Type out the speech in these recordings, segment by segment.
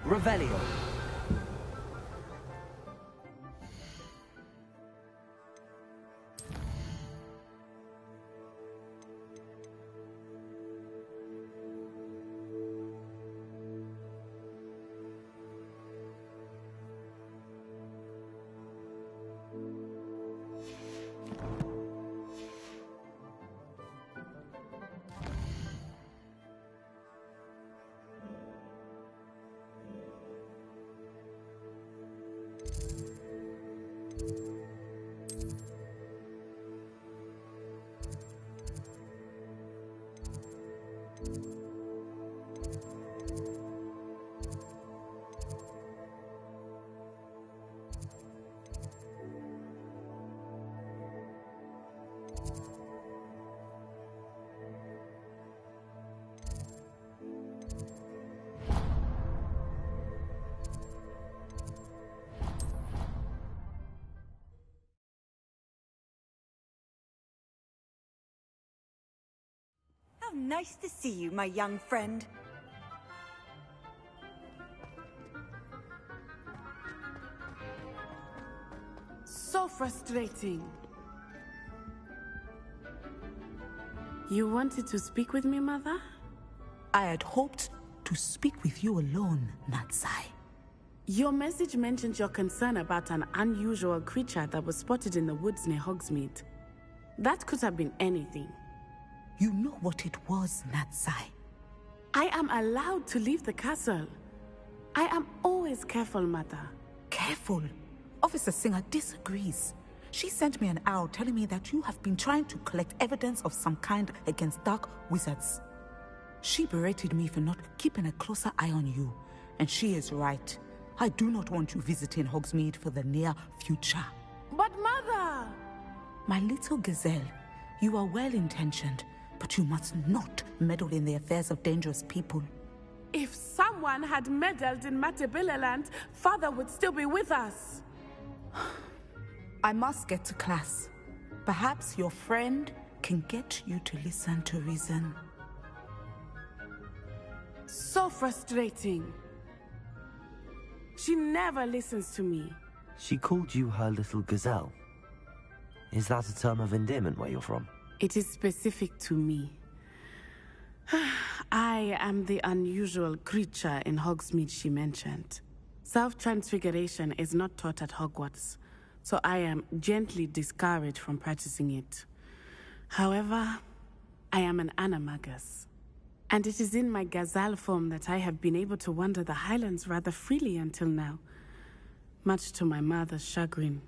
Revelio. How nice to see you, my young friend. So frustrating. You wanted to speak with me, Mother? I had hoped to speak with you alone, Natsai. Your message mentioned your concern about an unusual creature that was spotted in the woods near Hogsmeade. That could have been anything. You know what it was, Natsai. I am allowed to leave the castle. I am always careful, Mother. Careful. Officer Singer disagrees. She sent me an owl telling me that you have been trying to collect evidence of some kind against dark wizards. She berated me for not keeping a closer eye on you, and she is right. I do not want you visiting Hogsmeade for the near future. But Mother! My little gazelle, you are well-intentioned, but you must not meddle in the affairs of dangerous people. If someone had meddled in Matabeleland, Father would still be with us. I must get to class. Perhaps your friend can get you to listen to reason. So frustrating. She never listens to me. She called you her little gazelle. Is that a term of endearment where you're from? It is specific to me. I am the unusual creature in Hogsmeade she mentioned. Self-transfiguration is not taught at Hogwarts, so I am gently discouraged from practicing it. However, I am an animagus, and it is in my gazelle form that I have been able to wander the Highlands rather freely until now, much to my mother's chagrin.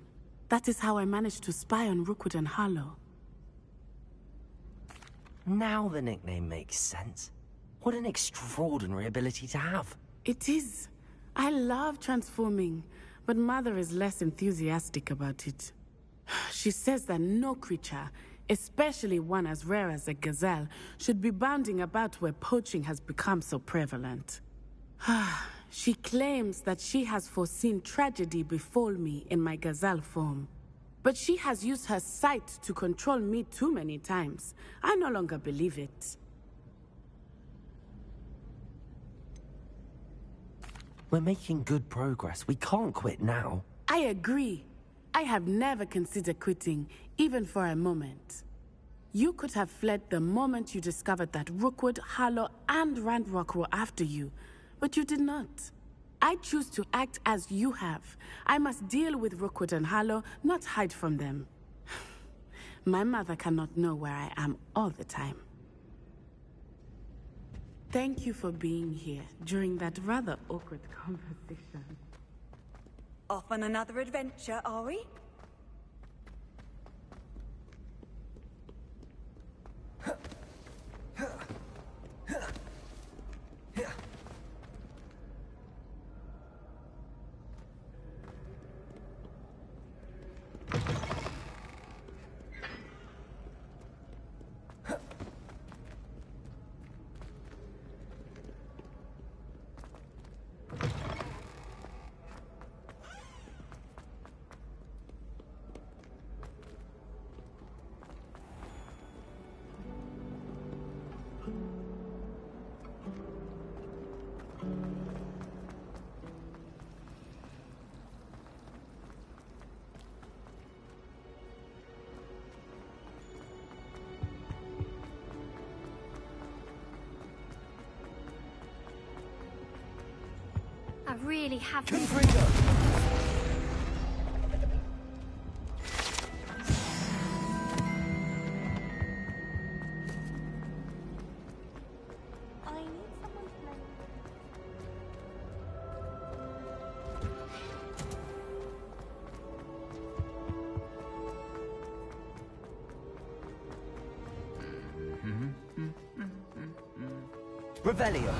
That is how I managed to spy on Rookwood and Harlow. Now the nickname makes sense. What an extraordinary ability to have. It is. I love transforming, but Mother is less enthusiastic about it. She says that no creature, especially one as rare as a gazelle, should be bounding about where poaching has become so prevalent. She claims that she has foreseen tragedy befall me in my gazelle form. But she has used her sight to control me too many times. I no longer believe it. We're making good progress. We can't quit now. I agree. I have never considered quitting, even for a moment. You could have fled the moment you discovered that Rookwood, Harlow, and Randrock were after you, but you did not. I choose to act as you have. I must deal with Rookwood and Harlow, not hide from them. My mother cannot know where I am all the time. Thank you for being here during that rather awkward conversation. Off on another adventure, are we? really have Confringo! I need someone to lend. Revelio!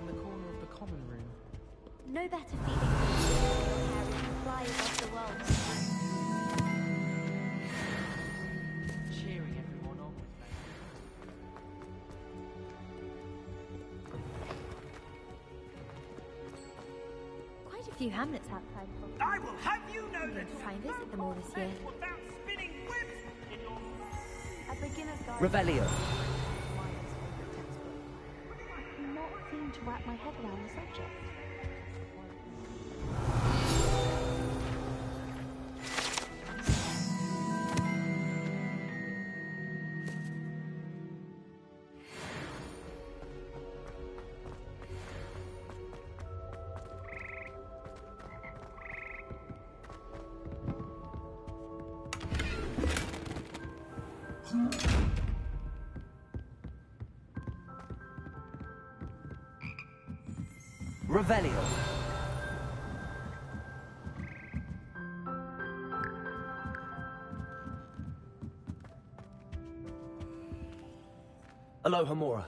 In the corner of the common room. No better feeling than seeing your hair as you fly above the world. Cheering everyone on with me. Quite a few hamlets outside Hogwarts. I will have you know I'm going that to try and visit them all this year. without spinning webs in your A beginner's guide. Revelio! I cannot seem to wrap my head around the subject. Revelio! Aloha Mora.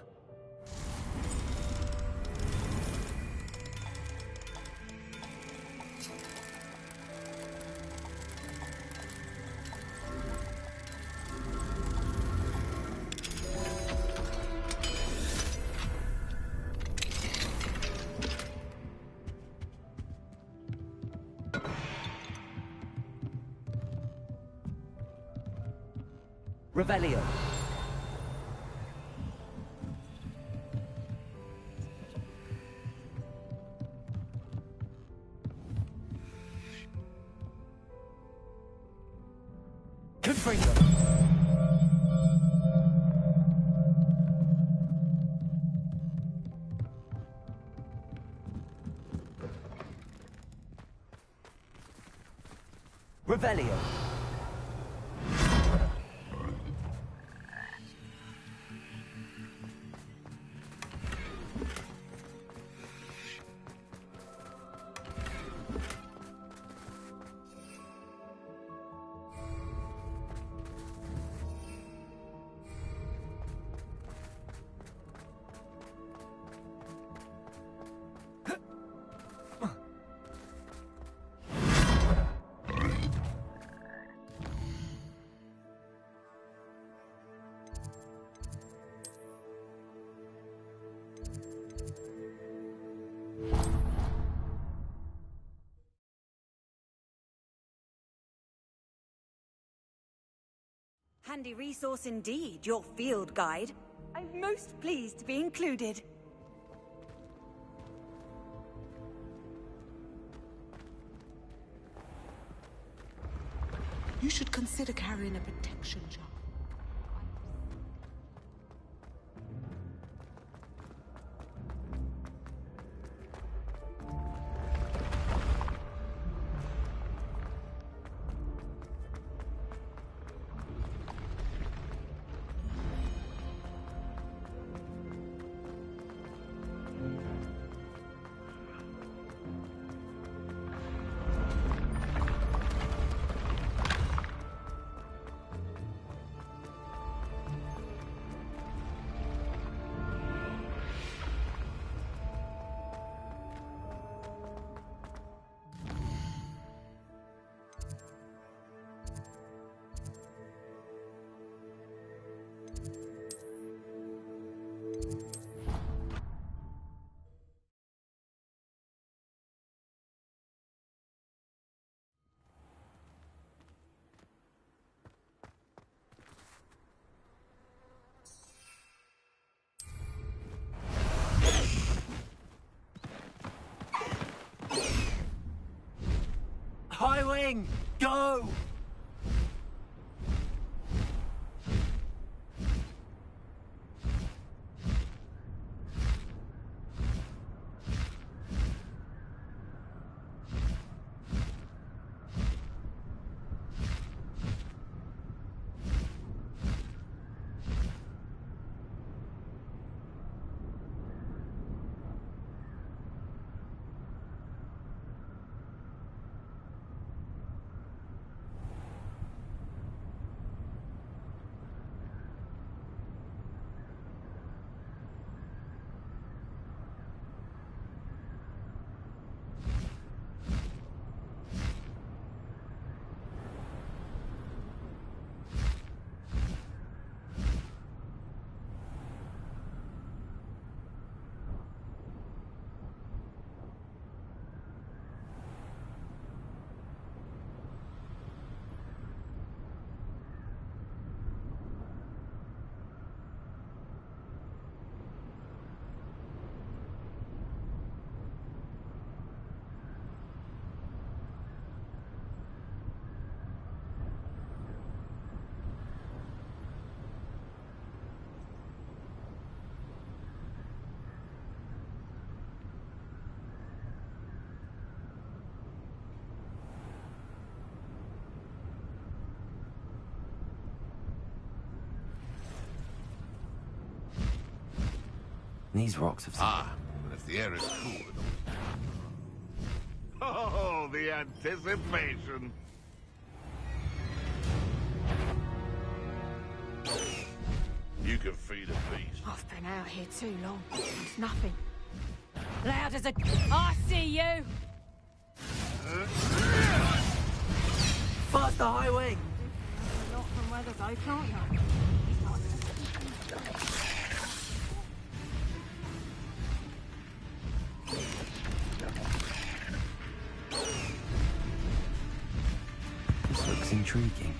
Revelio. Confringo. Revelio. Handy resource indeed, your field guide. I'm most pleased to be included. You should consider carrying a protection jar. moving! Go! These rocks have... But if the air is cool... Oh, the anticipation! You can feed a beast. I've been out here too long. It's nothing. Loud as a... I see you! Faster, highway! Not from where the go, can't you? This looks intriguing.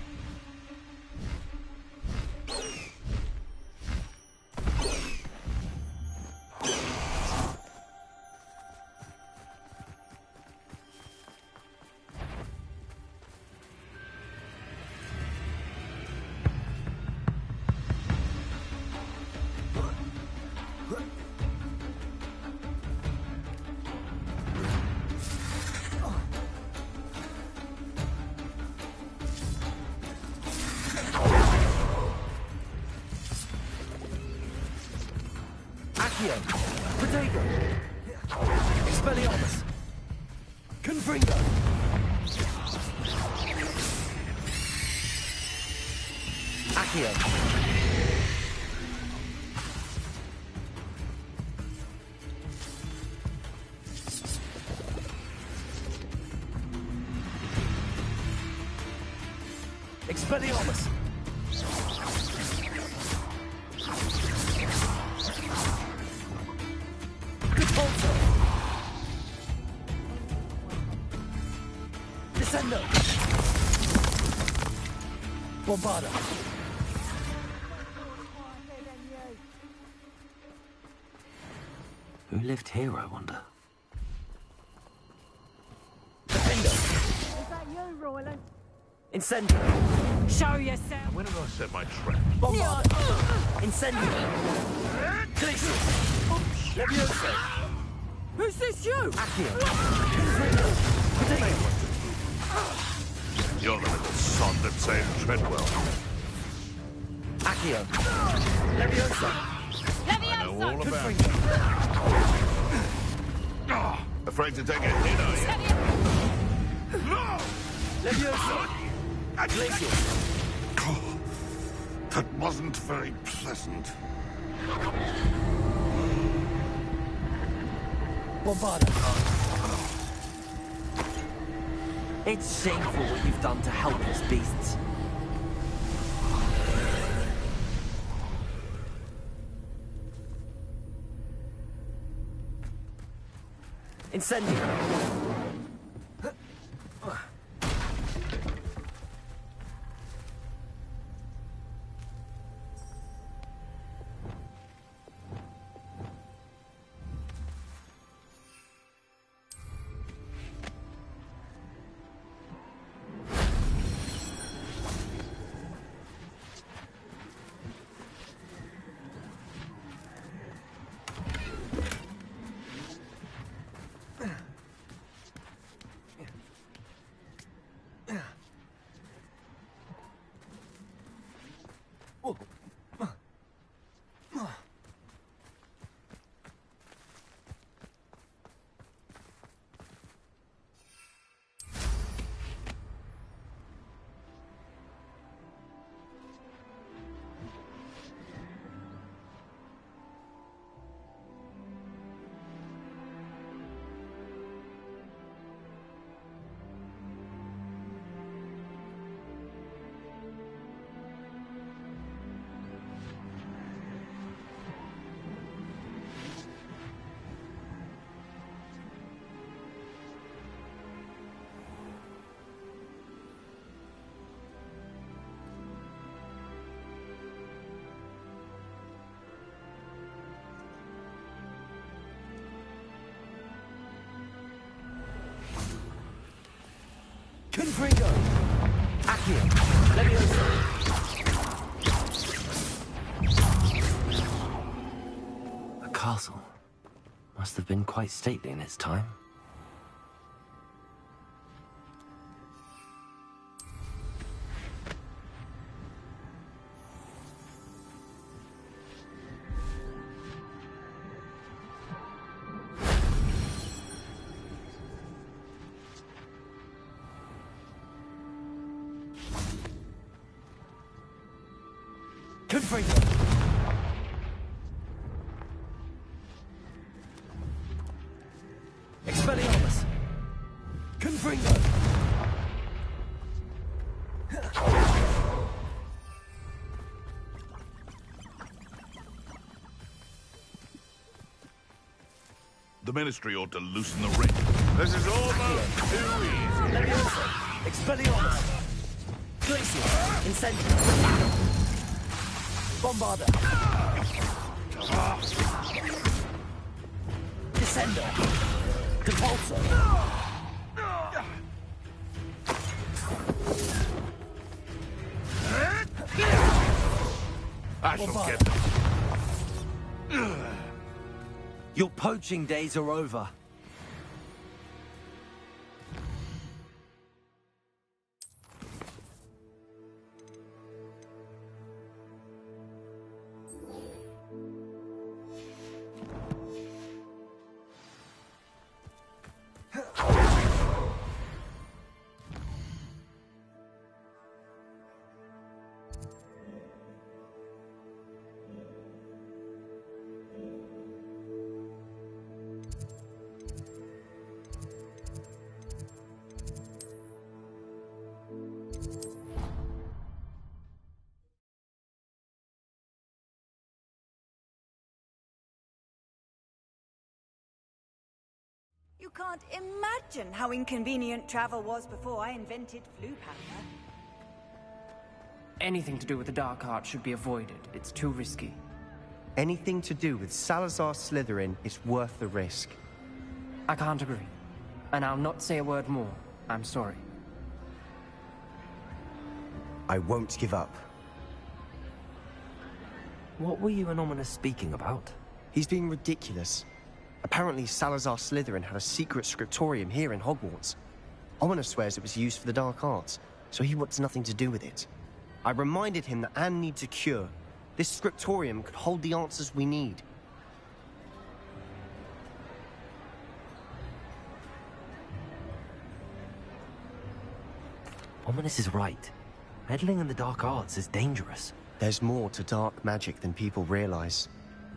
Protego! Expelliarmus! Confringo! Accio! Expelliarmus! Descendo! Bombarda! Who lived here, I wonder? Defendo! Is that you, Royland? Incendio! Show yourself! When did I set my trap? Bombarda! Incendio! Glacius! Levioso! Who's this, you? Accio! Confringo! Protego! You're the little sod that saved Treadwell. Accio! Leviosa! I know all about it. Afraid to take a hit, are you? No! Leviosa! Glacius! Oh, that wasn't very pleasant. Bombarda! It's shameful what you've done to helpless beasts. Incendio! Confringo! Accio! Leviosa! A castle. Must have been quite stately in its time. Confringo! Expelliarmus! Confringo! The Ministry ought to loosen the ring. This is almost too easy. Leviosa! Expelliarmus! Glacius! Incendium! Bombarda! Descender! Compulsor! I shall get them. Your poaching days are over. You can't imagine how inconvenient travel was before I invented flue powder. Anything to do with the dark art should be avoided. It's too risky. Anything to do with Salazar Slytherin is worth the risk. I can't agree. And I'll not say a word more. I'm sorry. I won't give up. What were you and Ominous speaking about? He's being ridiculous. Apparently Salazar Slytherin had a secret scriptorium here in Hogwarts. Ominous swears it was used for the dark arts, so he wants nothing to do with it. I reminded him that Anne needs a cure. This scriptorium could hold the answers we need. Ominous is right. Meddling in the dark arts is dangerous. There's more to dark magic than people realize.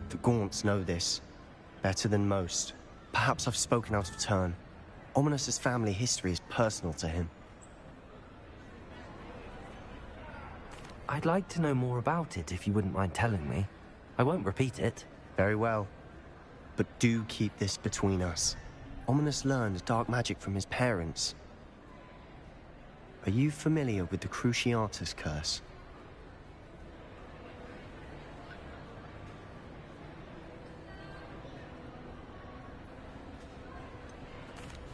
The Gaunts know this. Better than most. Perhaps I've spoken out of turn. Ominous's family history is personal to him. I'd like to know more about it if you wouldn't mind telling me. I won't repeat it. Very well. But do keep this between us. Ominous learned dark magic from his parents. Are you familiar with the Cruciatus curse?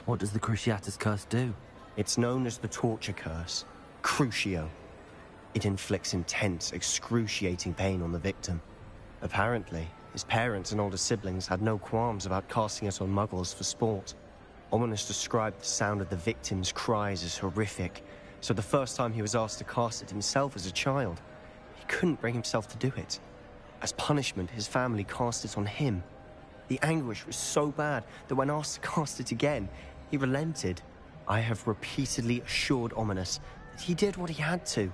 What does the Cruciatus curse do? It's known as the torture curse. Crucio. It inflicts intense, excruciating pain on the victim. Apparently, his parents and older siblings had no qualms about casting it on muggles for sport. Ominous described the sound of the victim's cries as horrific, so the first time he was asked to cast it himself as a child, he couldn't bring himself to do it. As punishment, his family cast it on him. The anguish was so bad that when asked to cast it again, he relented. I have repeatedly assured Ominous that he did what he had to,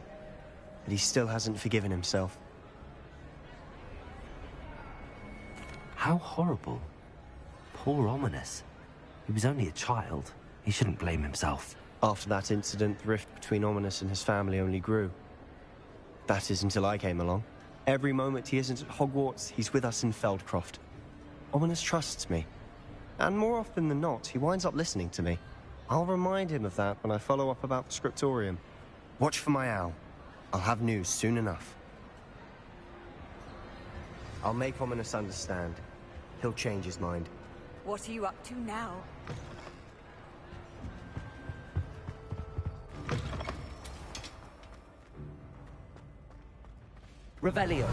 but he still hasn't forgiven himself. How horrible. Poor Ominous. He was only a child. He shouldn't blame himself. After that incident, the rift between Ominous and his family only grew. That is until I came along. Every moment he isn't at Hogwarts, he's with us in Feldcroft. Ominous trusts me. And more often than not, he winds up listening to me. I'll remind him of that when I follow up about the scriptorium. Watch for my owl. I'll have news soon enough. I'll make Ominous understand. He'll change his mind. What are you up to now? Revelio.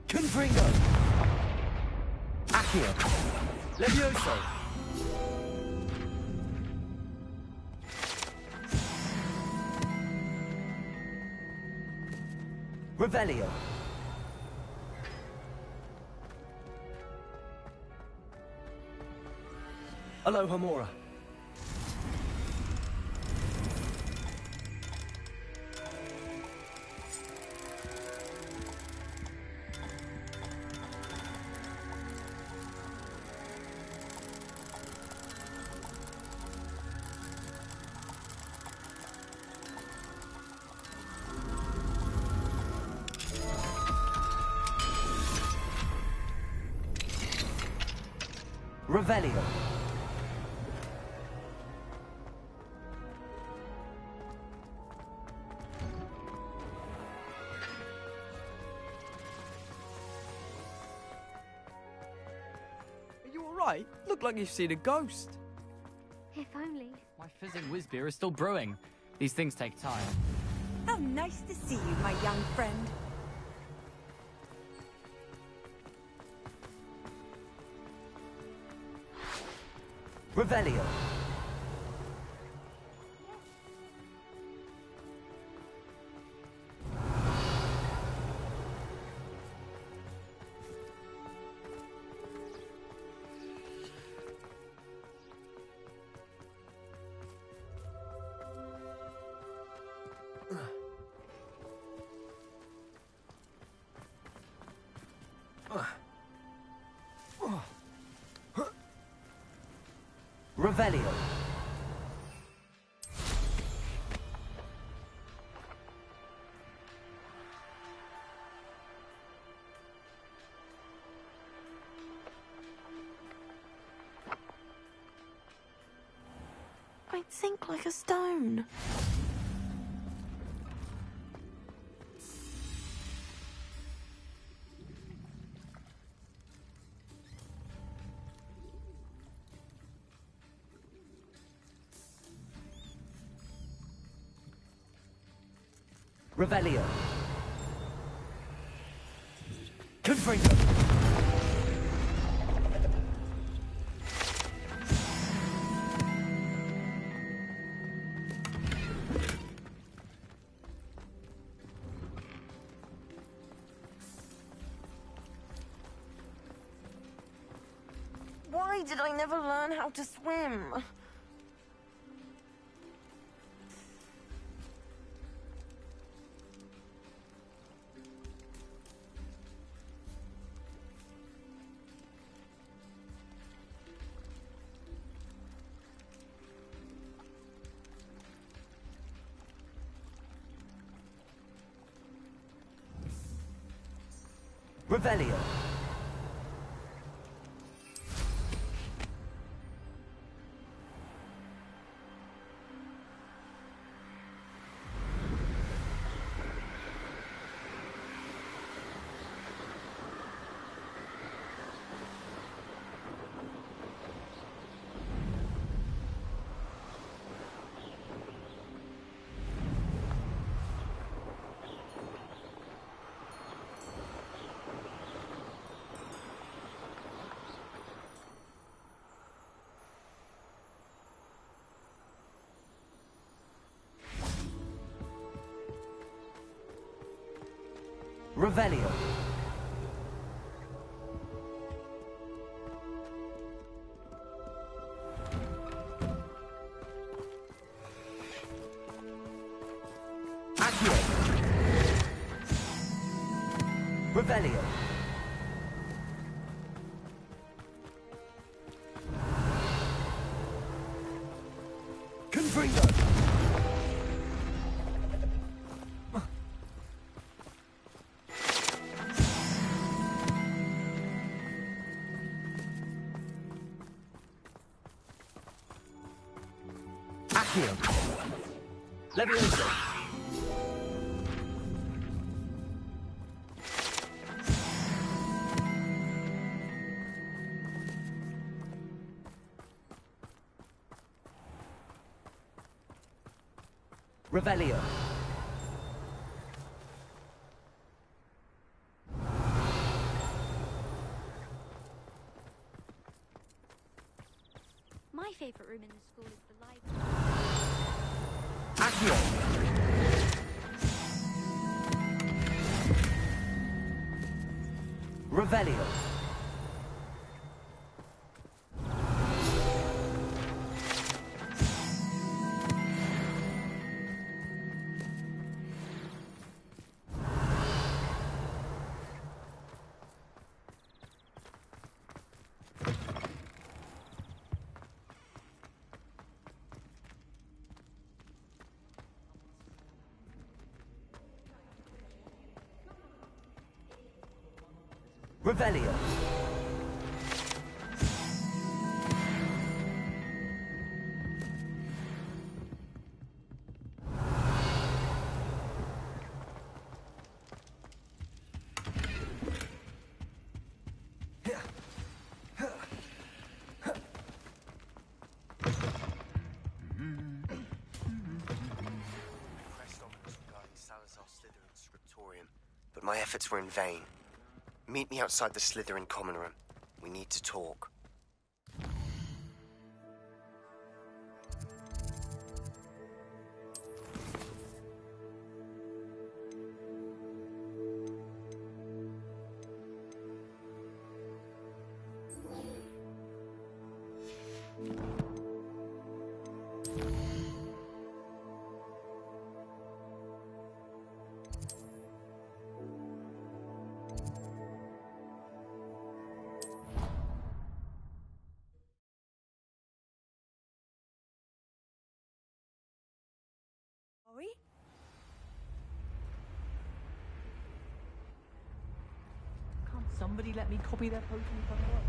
Confringo! Accio! Levioso! Revelio! Alohomora! Revelio. Are you alright? Look like you've seen a ghost. If only. My fizzing whiz beer is still brewing. These things take time. How nice to see you, my young friend. Revelio. Revelio. I'd sink like a stone. Revelio. Confringo. Why did I never learn how to swim? Revelio. Revelio. Accio. Revelio. Confringo. Accio. Levioso. Revelio. My favorite room in the school is the library. Accio. Revelio. Revelio. Salazar Slytherine's scriptorium, but my efforts were in vain. Meet me outside the Slytherin common room. We need to talk. Sorry? Can't somebody let me copy their potion from work?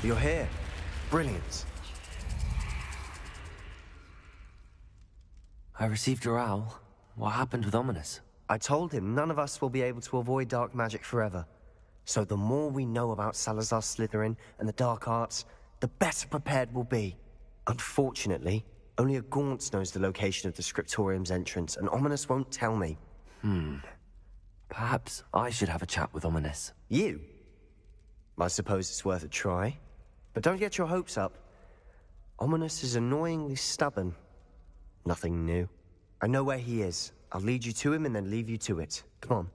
You're here. Brilliant. I received your owl. What happened with Ominous? I told him none of us will be able to avoid dark magic forever. So the more we know about Salazar Slytherin and the dark arts, the better prepared we'll be. Unfortunately, only a Gaunt knows the location of the scriptorium's entrance, and Ominous won't tell me. Perhaps I should have a chat with Ominous. You? I suppose it's worth a try. But don't get your hopes up. Ominous is annoyingly stubborn. Nothing new. I know where he is. I'll lead you to him and then leave you to it. Come on.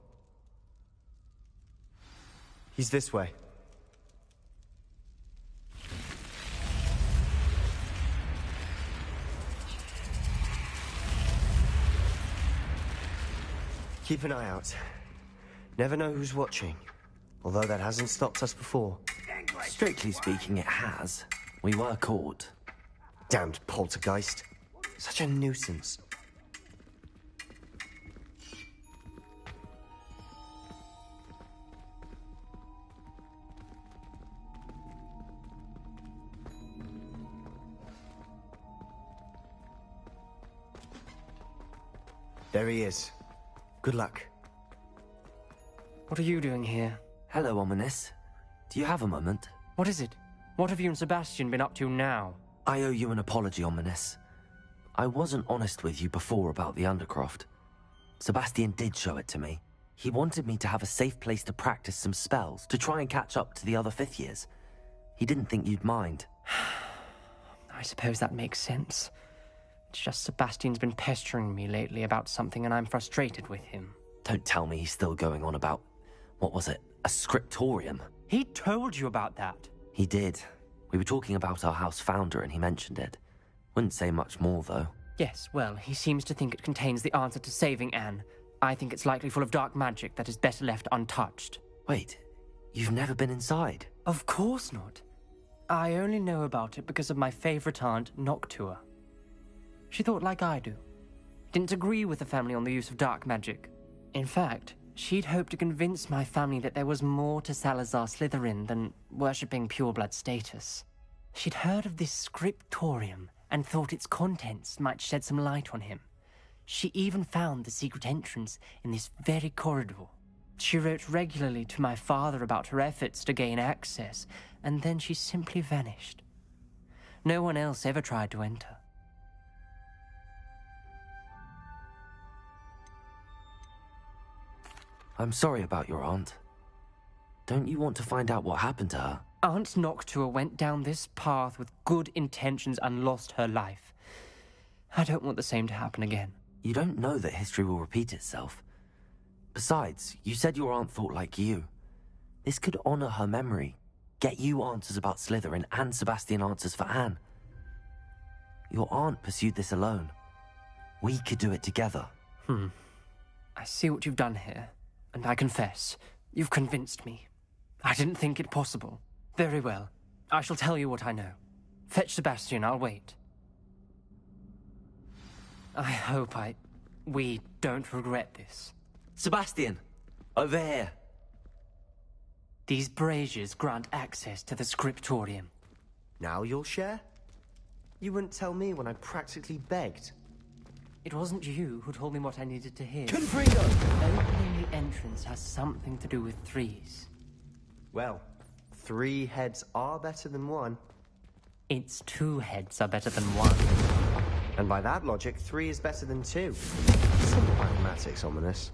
He's this way. Keep an eye out. Never know who's watching. Although that hasn't stopped us before. Strictly speaking, it has. We were caught. Damned poltergeist. Such a nuisance. There he is. Good luck. What are you doing here? Hello, Ominous. Do you have a moment? What is it? What have you and Sebastian been up to now? I owe you an apology, Ominous. I wasn't honest with you before about the Undercroft. Sebastian did show it to me. He wanted me to have a safe place to practice some spells, to try and catch up to the other fifth years. He didn't think you'd mind. I suppose that makes sense. It's just Sebastian's been pestering me lately about something and I'm frustrated with him. Don't tell me he's still going on about, what was it, a scriptorium? He told you about that? He did. We were talking about our house founder and he mentioned it. Wouldn't say much more, though. Yes, well, he seems to think it contains the answer to saving Anne. I think it's likely full of dark magic that is better left untouched. Wait, you've never been inside? Of course not. I only know about it because of my favorite aunt, Noctua. She thought like I do. didn't agree with the family on the use of dark magic. In fact, she'd hoped to convince my family that there was more to Salazar Slytherin than worshipping pureblood status. She'd heard of this scriptorium and thought its contents might shed some light on him. She even found the secret entrance in this very corridor. She wrote regularly to my father about her efforts to gain access, and then she simply vanished. No one else ever tried to enter. I'm sorry about your aunt. Don't you want to find out what happened to her? Aunt Noctua went down this path with good intentions and lost her life. I don't want the same to happen again. You don't know that history will repeat itself. Besides, you said your aunt thought like you. This could honor her memory, get you answers about Slytherin and Sebastian answers for Anne. Your aunt pursued this alone. We could do it together. I see what you've done here, and I confess, you've convinced me. I didn't think it possible. Very well. I shall tell you what I know. Fetch Sebastian, I'll wait. I hope we don't regret this. Sebastian! Over here! These braziers grant access to the scriptorium. Now you'll share? You wouldn't tell me when I practically begged. It wasn't you who told me what I needed to hear. Confringo! Opening the entrance has something to do with threes. Well, 3 heads are better than 1. It's 2 heads are better than 1. And by that logic, 3 is better than 2. Simple mathematics, ominous.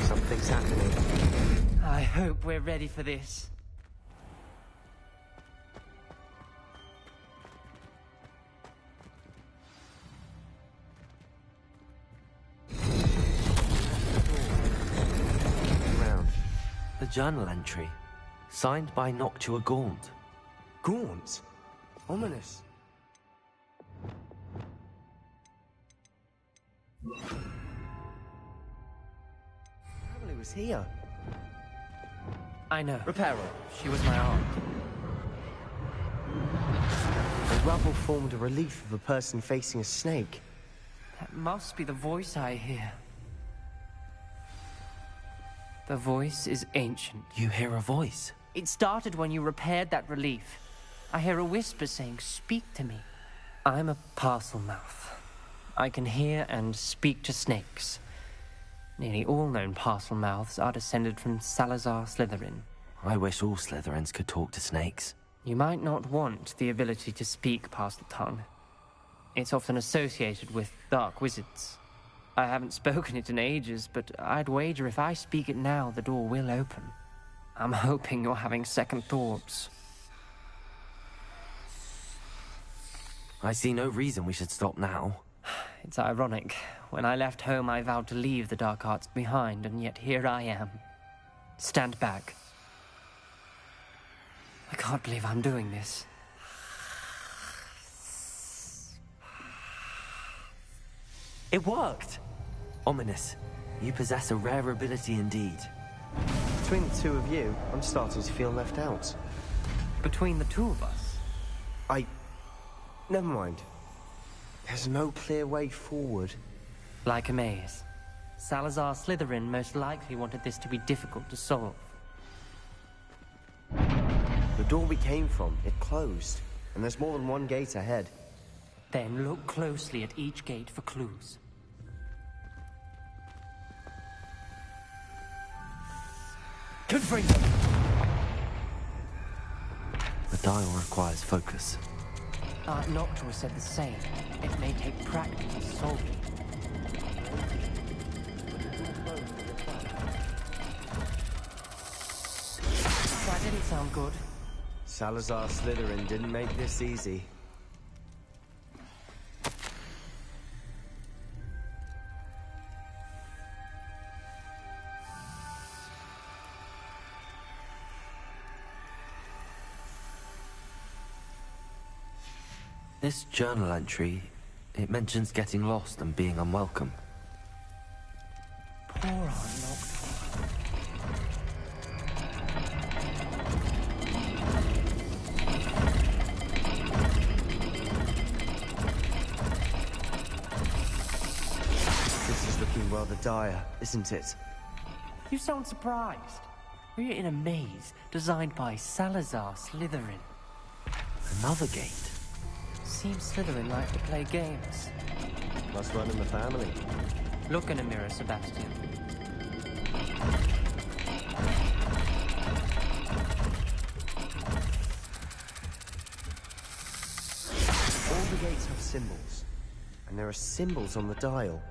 Something's happening. I hope we're ready for this. The journal entry, signed by Noctua Gaunt. Gaunt? Ominous. Family was here. I know. Reparo. She was my aunt. The rubble formed a relief of a person facing a snake. That must be the voice I hear. The voice is ancient. You hear a voice? It started when you repaired that relief. I hear a whisper saying, "Speak to me." I'm a parcel mouth. I can hear and speak to snakes. Nearly all known parcel mouths are descended from Salazar Slytherin. I wish all Slytherins could talk to snakes. You might not want the ability to speak past the tongue. It's often associated with dark wizards. I haven't spoken it in ages, but I'd wager if I speak it now, the door will open. I'm hoping you're having second thoughts. I see no reason we should stop now. It's ironic. When I left home, I vowed to leave the dark arts behind, and yet here I am. Stand back. I can't believe I'm doing this. It worked! Ominous, you possess a rare ability indeed. Between the 2 of you, I'm starting to feel left out. Between the 2 of us? Never mind. There's no clear way forward. Like a maze. Salazar Slytherin most likely wanted this to be difficult to solve. The door we came from, it closed. And there's more than 1 gate ahead. Then look closely at each gate for clues. Confringo! The dial requires focus. Aunt Noctua said the same. It may take practice to solve it. That didn't sound good. Salazar Slytherin didn't make this easy. This journal entry, it mentions getting lost and being unwelcome. Poor Aunt Noctua. rather dire, isn't it? You sound surprised. We're in a maze designed by Salazar Slytherin. Another gate. Seems Slytherin like to play games. Must run in the family. Look in a mirror, Sebastian. All the gates have symbols, and there are symbols on the dial.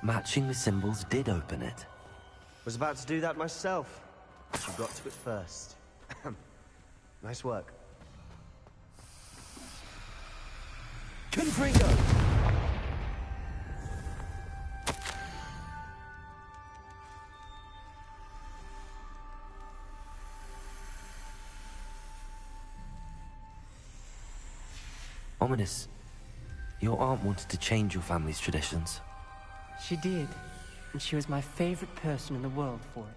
Matching the symbols did open it. Was about to do that myself, but you got to it first. Nice work. Confringo! Ominous. Your aunt wanted to change your family's traditions. She did, and she was my favorite person in the world for it.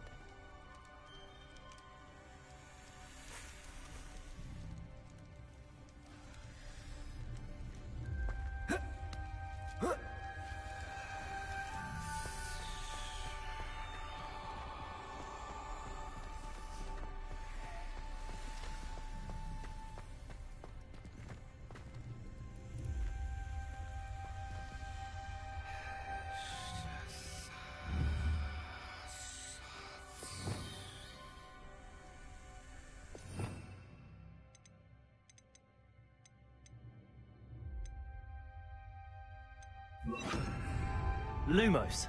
Lumos.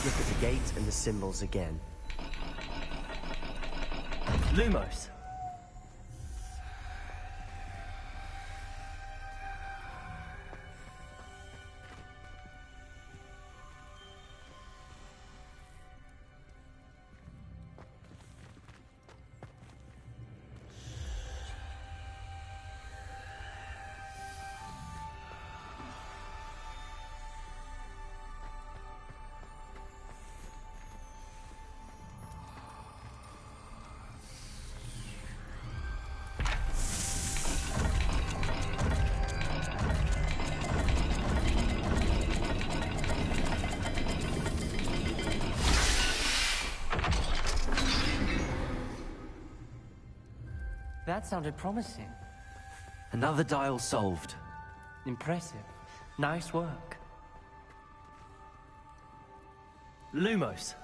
Look at the gate and the symbols again. Lumos. That sounded promising. Another dial solved. Impressive. Nice work. Lumos.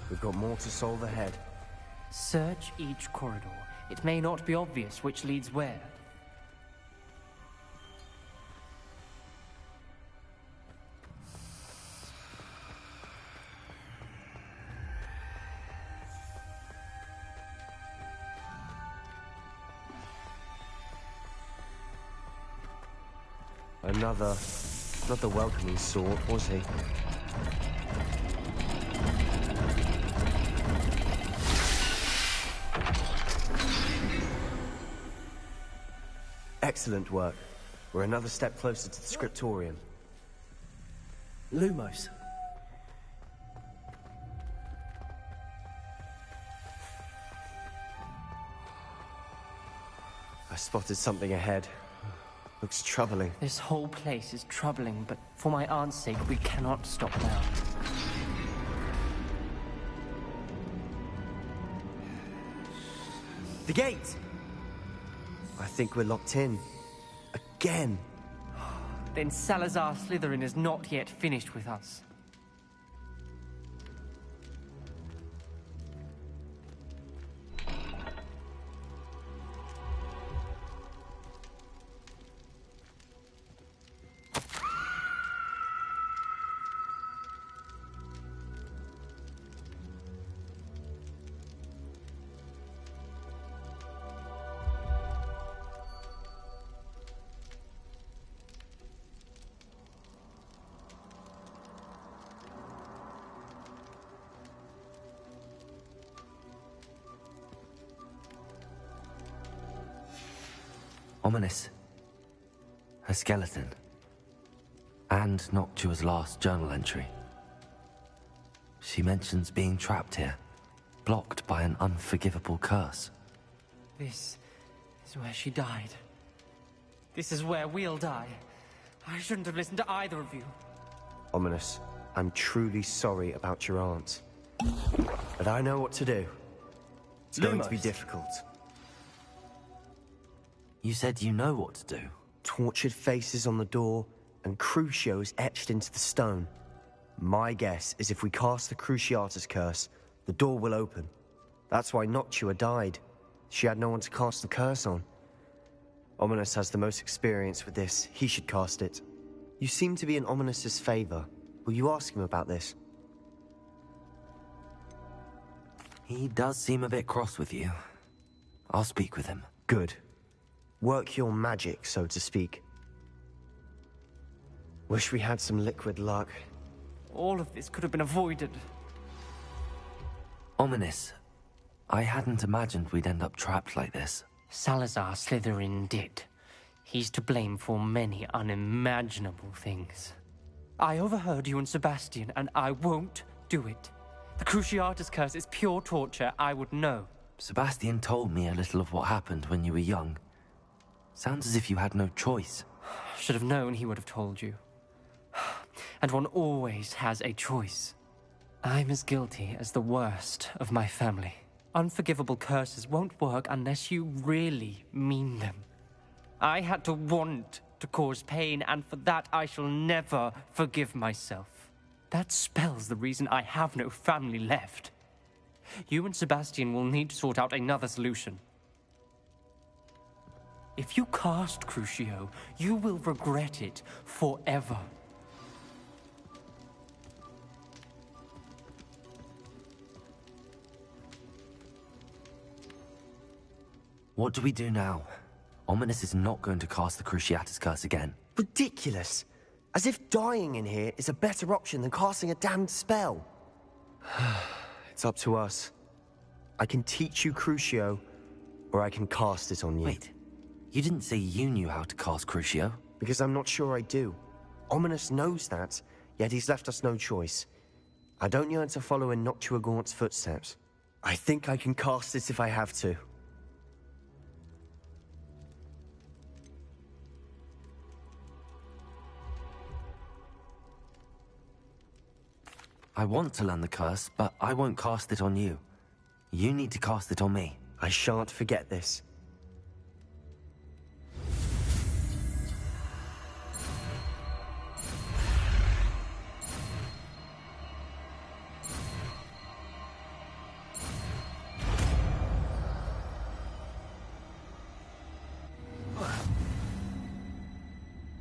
We've got more to solve ahead. Search each corridor. It may not be obvious which leads where. Another... not the welcoming sort, was he? Excellent work. We're another step closer to the scriptorium. Lumos. I spotted something ahead. Looks troubling. This whole place is troubling, but for my aunt's sake, we cannot stop now. The gate! I think we're locked in. Again. Then Salazar Slytherin is not yet finished with us. Ominous. A skeleton. And Noctua's last journal entry. She mentions being trapped here, blocked by an unforgivable curse. This is where she died. This is where we'll die. I shouldn't have listened to either of you. Ominous, I'm truly sorry about your aunt. But I know what to do. It's going to be difficult. You said you know what to do. Tortured faces on the door, and Crucio is etched into the stone. My guess is if we cast the Cruciatus curse, the door will open. That's why Noctua died. She had no one to cast the curse on. Ominous has the most experience with this. He should cast it. You seem to be in Ominous's favor. Will you ask him about this? He does seem a bit cross with you. I'll speak with him. Good. Work your magic, so to speak. Wish we had some liquid luck. All of this could have been avoided. Ominous. I hadn't imagined we'd end up trapped like this. Salazar Slytherin did. He's to blame for many unimaginable things. I overheard you and Sebastian, and I won't do it. The Cruciatus curse is pure torture. I would know. Sebastian told me a little of what happened when you were young. Sounds as if you had no choice. Should have known he would have told you. And one always has a choice. I'm as guilty as the worst of my family. Unforgivable curses won't work unless you really mean them. I had to want to cause pain, and for that I shall never forgive myself. That spells the reason I have no family left. You and Sebastian will need to sort out another solution. If you cast Crucio, you will regret it forever. What do we do now? Ominous is not going to cast the Cruciatus curse again. Ridiculous! As if dying in here is a better option than casting a damned spell. It's up to us. I can teach you Crucio, or I can cast it on you. Wait. You didn't say you knew how to cast Crucio. Because I'm not sure I do. Ominous knows that, yet he's left us no choice. I don't yearn to follow in Noctua Gaunt's footsteps. I think I can cast it if I have to. I want to learn the curse, but I won't cast it on you. You need to cast it on me. I shan't forget this.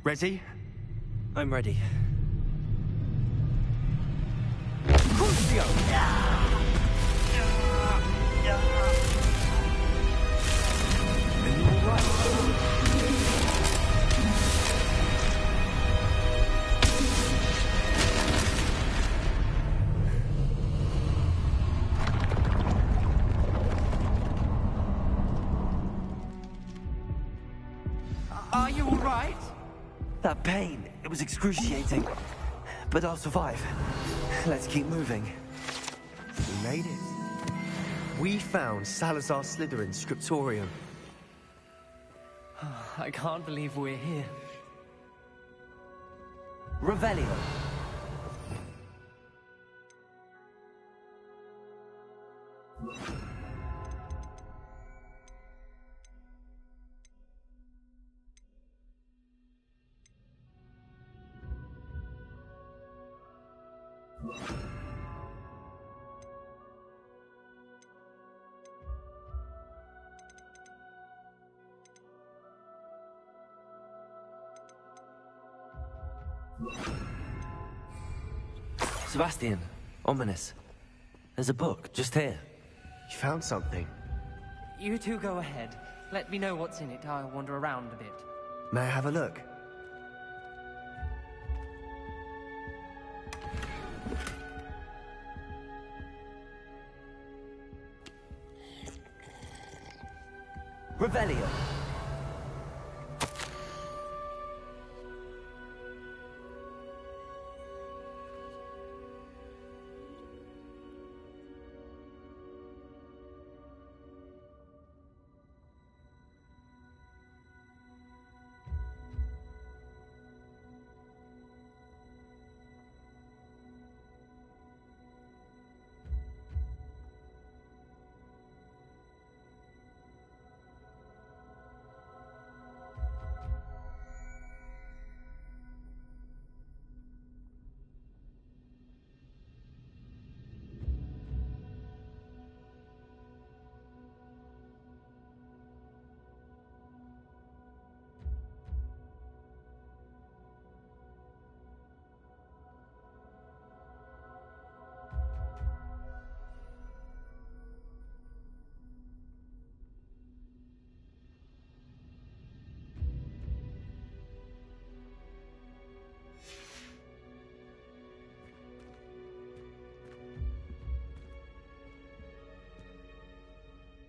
Ready? I'm ready. Crucio! Are you all right? Are you all right? That pain, it was excruciating. But I'll survive. Let's keep moving. We made it. We found Salazar Slytherin's scriptorium. I can't believe we're here. Revelio. Sebastian, ominous. There's a book just here. You found something? You two go ahead. Let me know what's in it. I'll wander around a bit. May I have a look? Revelio.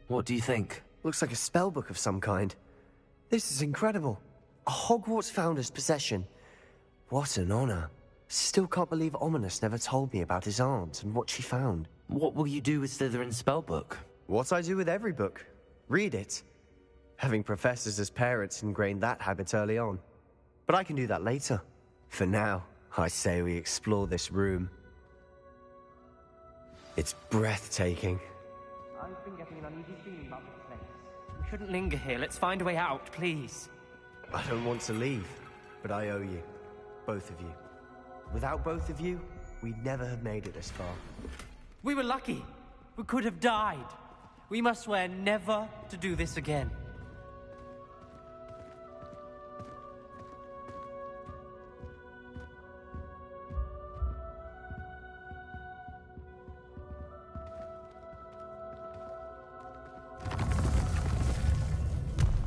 What do you think? Looks like a spellbook of some kind. This is incredible. A Hogwarts founder's possession. What an honor. Still can't believe Ominous never told me about his aunt and what she found. What will you do with Slytherin's spellbook? What I do with every book. Read it. Having professors as parents ingrained that habit early on. But I can do that later. For now, I say we explore this room. It's breathtaking. I've been getting an uneasy feeling about this place. We shouldn't linger here. Let's find a way out, please. I don't want to leave, but I owe you. Both of you. Without both of you, we'd never have made it this far. We were lucky. We could have died. We must swear never to do this again.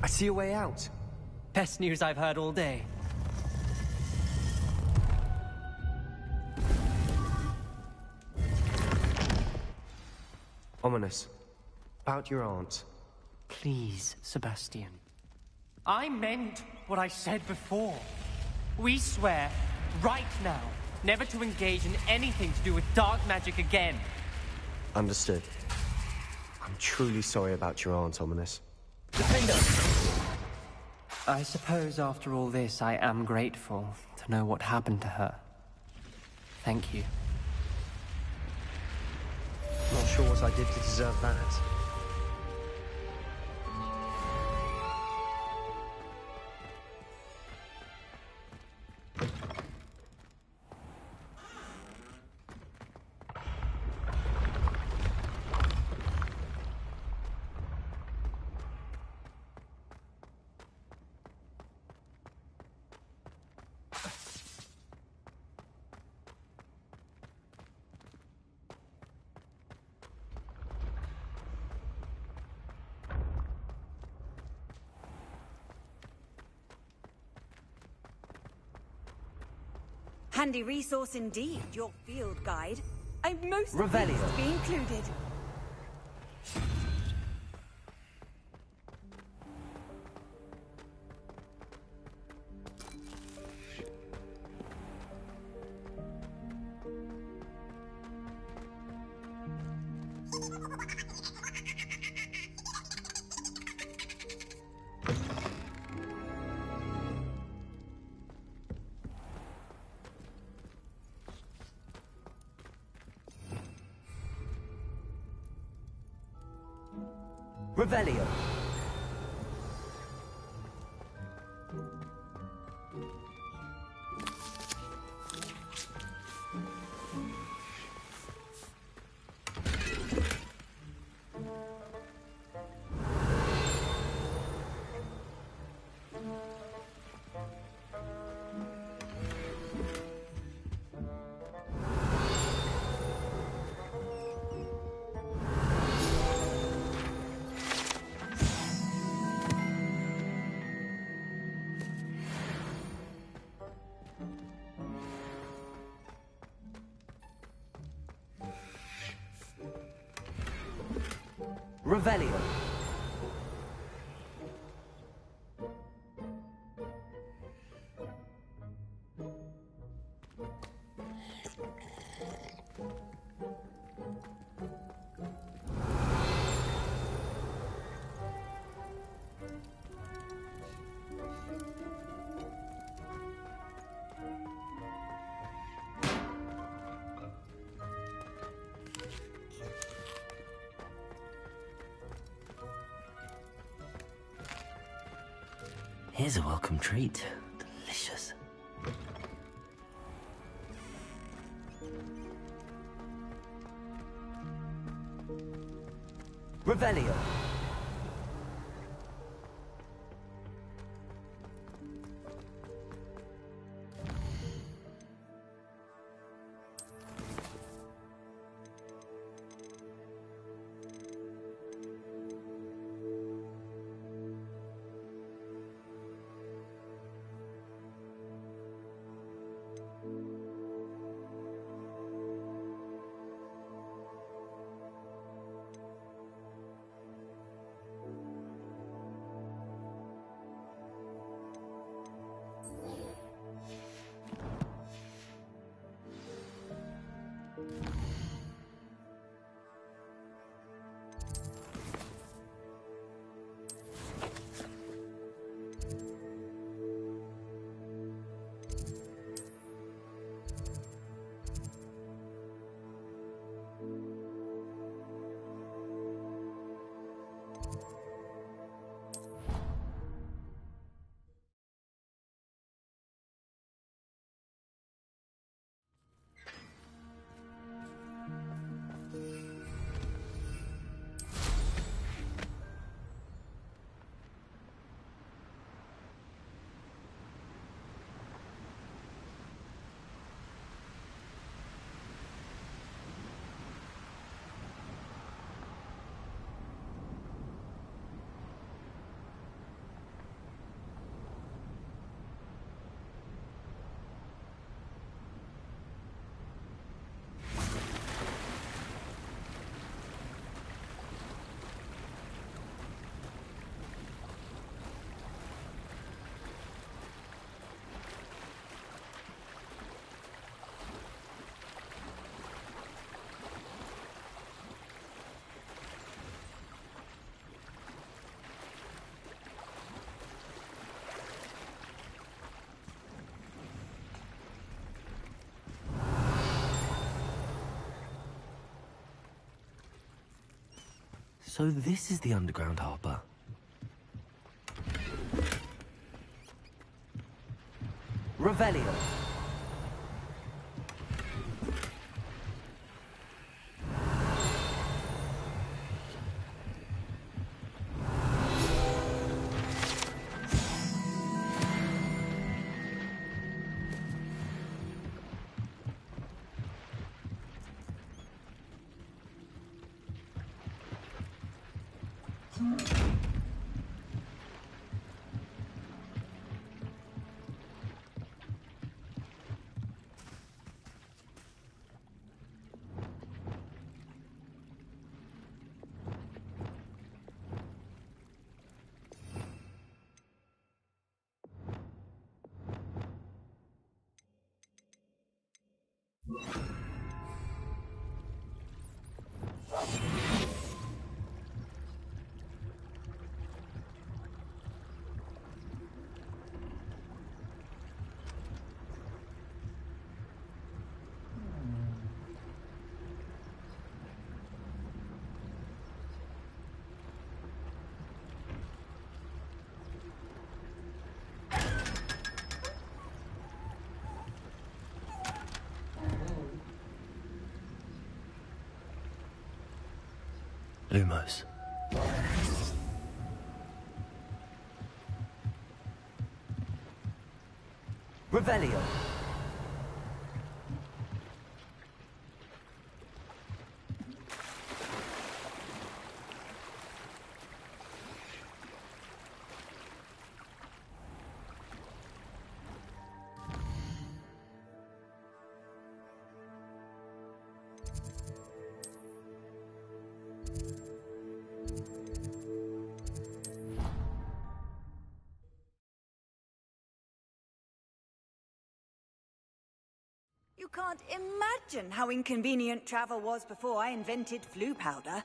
I see a way out. Best news I've heard all day. Ominous. About your aunt. Please, Sebastian. I meant what I said before. We swear, right now, never to engage in anything to do with dark magic again. Understood. I'm truly sorry about your aunt, Ominous. I suppose after all this, I am grateful to know what happened to her. Thank you. Not sure what I did to deserve that. Handy resource indeed, your field guide. I'm most Revelio. pleased to be included. Revelio. Revelio. Here's a welcome treat. Delicious. Revelio. So this is the underground harbor. Revelio. Lumos. Revelio. You can't imagine how inconvenient travel was before I invented flu powder.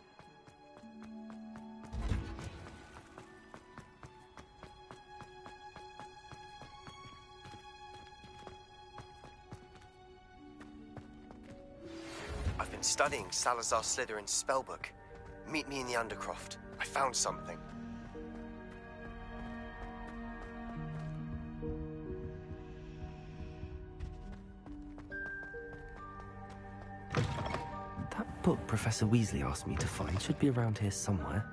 I've been studying Salazar Slytherin's spellbook. Meet me in the Undercroft. I found something. That book Professor Weasley asked me to find should be around here somewhere.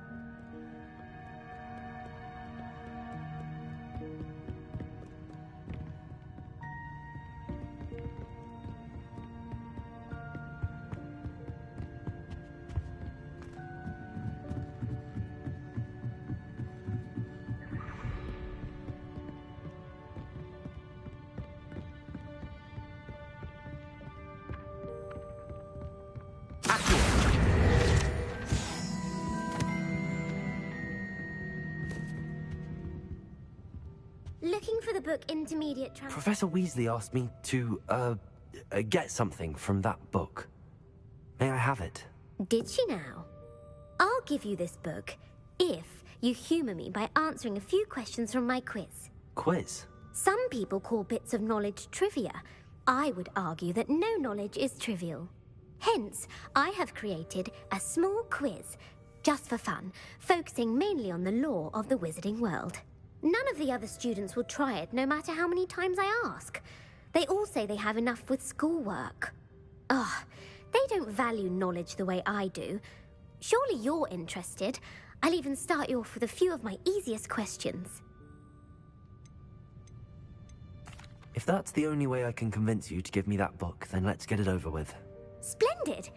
Looking for the book Intermediate Trans... Professor Weasley asked me to, get something from that book. May I have it? Did she now? I'll give you this book if you humour me by answering a few questions from my quiz. Quiz? Some people call bits of knowledge trivia. I would argue that no knowledge is trivial. Hence, I have created a small quiz, just for fun, focusing mainly on the lore of the wizarding world. None of the other students will try it, no matter how many times I ask. They all say they have enough with schoolwork. Ugh, they don't value knowledge the way I do. Surely you're interested. I'll even start you off with a few of my easiest questions. If that's the only way I can convince you to give me that book, then let's get it over with. Splendid!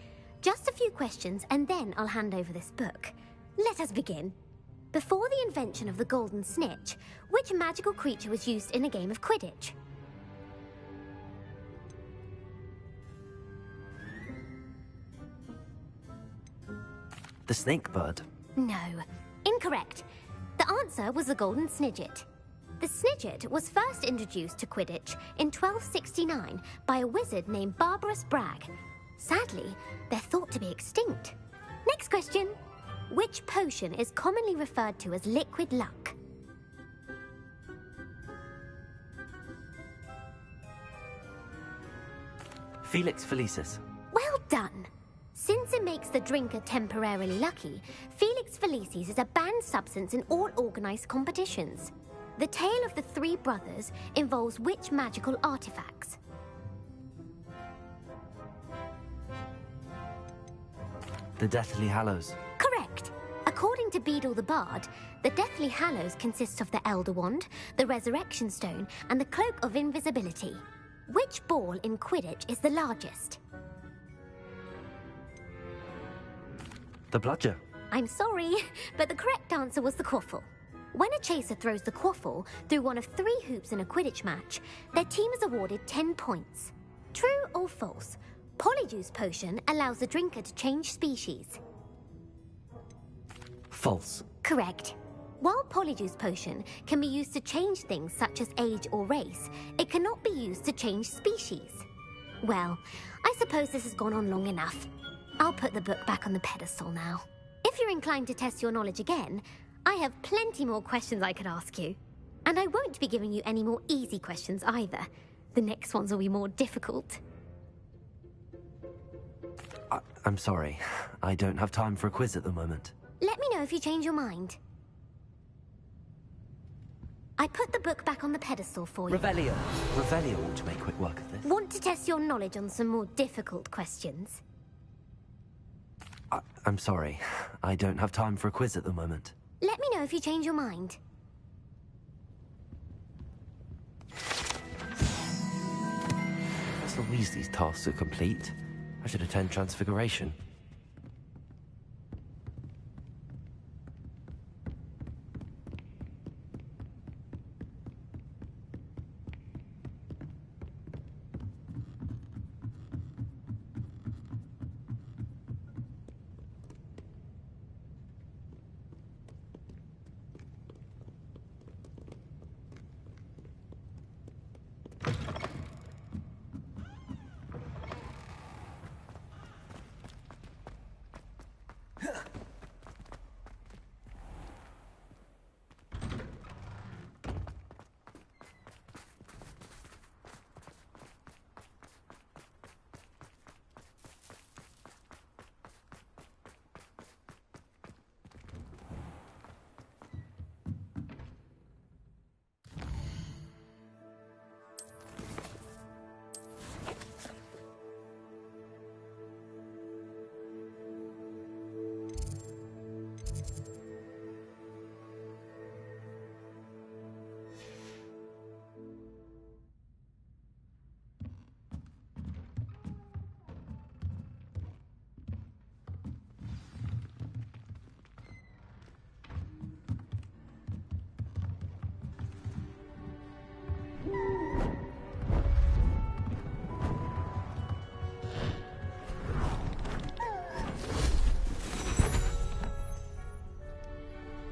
Just a few questions, and then I'll hand over this book. Let us begin. Before the invention of the golden snitch, which magical creature was used in a game of Quidditch? The snake bird? No. Incorrect. The answer was the golden snidget. The snidget was first introduced to Quidditch in 1269 by a wizard named Barbarous Bragg. Sadly, they're thought to be extinct. Next question. Which potion is commonly referred to as liquid luck? Felix Felicis. Well done. Since it makes the drinker temporarily lucky, Felix Felicis is a banned substance in all organized competitions. The tale of the three brothers involves which magical artifacts? The Deathly Hallows. Correct. According to Beedle the Bard, the Deathly Hallows consists of the Elder Wand, the Resurrection Stone, and the Cloak of Invisibility. Which ball in Quidditch is the largest? The Bludger. I'm sorry, but the correct answer was the Quaffle. When a chaser throws the Quaffle through one of 3 hoops in a Quidditch match, their team is awarded 10 points. True or false? Polyjuice Potion allows the drinker to change species. False. Correct. While Polyjuice Potion can be used to change things such as age or race, it cannot be used to change species. Well, I suppose this has gone on long enough. I'll put the book back on the pedestal now. If you're inclined to test your knowledge again, I have plenty more questions I could ask you. And I won't be giving you any more easy questions either. The next ones will be more difficult. I'm sorry. I don't have time for a quiz at the moment. Let me know if you change your mind. I put the book back on the pedestal for you. Revelio. Revelio ought to make quick work of this. Want to test your knowledge on some more difficult questions? I'm sorry. I don't have time for a quiz at the moment. Let me know if you change your mind. Professor Weasley's tasks are complete. I should attend Transfiguration.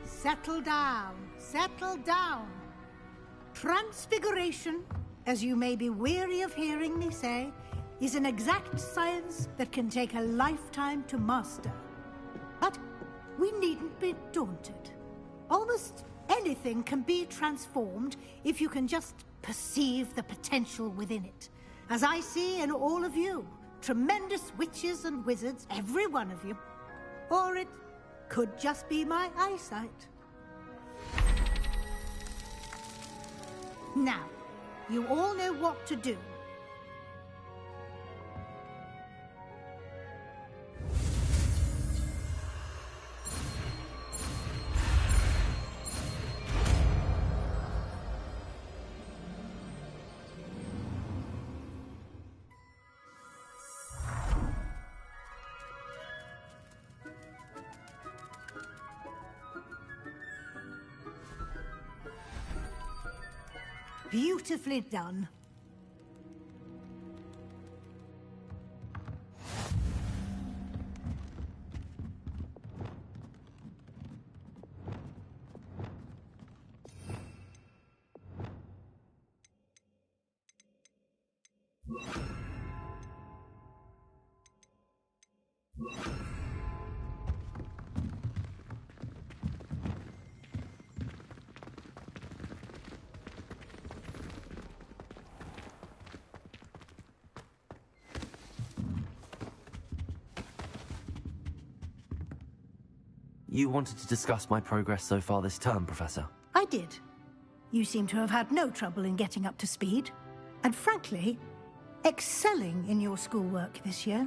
Settle down, settle down. Transfiguration, as you may be weary of hearing me say, is an exact science that can take a lifetime to master. But we needn't be daunted. Almost anything can be transformed if you can just perceive the potential within it. As I see in all of you, tremendous witches and wizards, every one of you. Or it could just be my eyesight. Now, you all know what to do. Beautifully done. You wanted to discuss my progress so far this term, Professor? I did. You seem to have had no trouble in getting up to speed. And frankly, excelling in your schoolwork this year.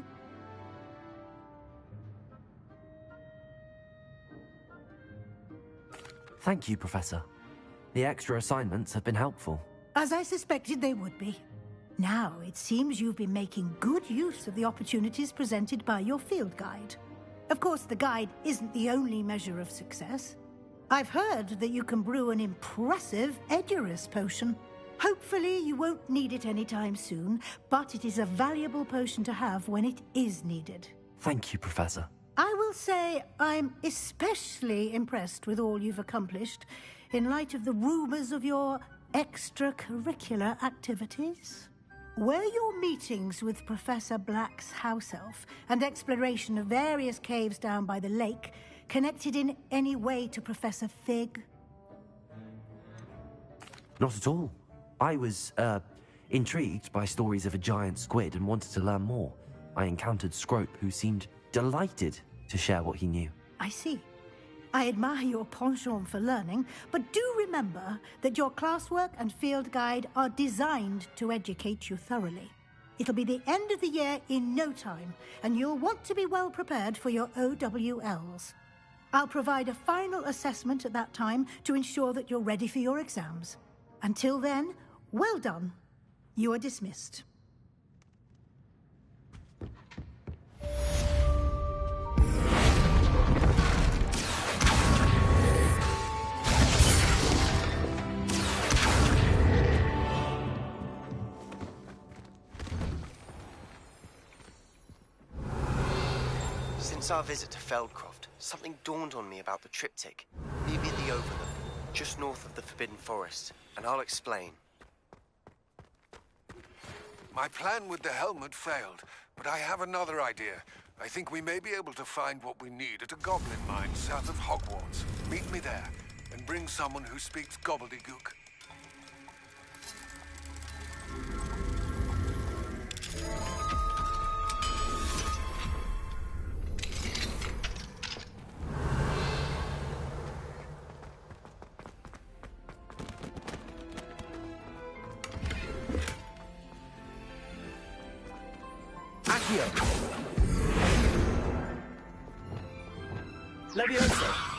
Thank you, Professor. The extra assignments have been helpful. As I suspected they would be. Now, it seems you've been making good use of the opportunities presented by your field guide. Of course, the guide isn't the only measure of success. I've heard that you can brew an impressive Edurus potion. Hopefully, you won't need it anytime soon, but it is a valuable potion to have when it is needed. Thank you, Professor. I will say I'm especially impressed with all you've accomplished in light of the rumors of your extracurricular activities. Were your meetings with Professor Black's house elf and exploration of various caves down by the lake connected in any way to Professor Fig? Not at all. I was, intrigued by stories of a giant squid and wanted to learn more. I encountered Scrope, who seemed delighted to share what he knew. I see. I admire your penchant for learning, but do remember that your classwork and field guide are designed to educate you thoroughly. It'll be the end of the year in no time, and you'll want to be well prepared for your OWLs. I'll provide a final assessment at that time to ensure that you're ready for your exams. Until then, well done. You are dismissed. Since our visit to Feldcroft, something dawned on me about the triptych. Maybe the overlook, just north of the Forbidden Forest, and I'll explain. My plan with the helmet failed, but I have another idea. I think we may be able to find what we need at a goblin mine south of Hogwarts. Meet me there, and bring someone who speaks gobbledygook. Leviosa!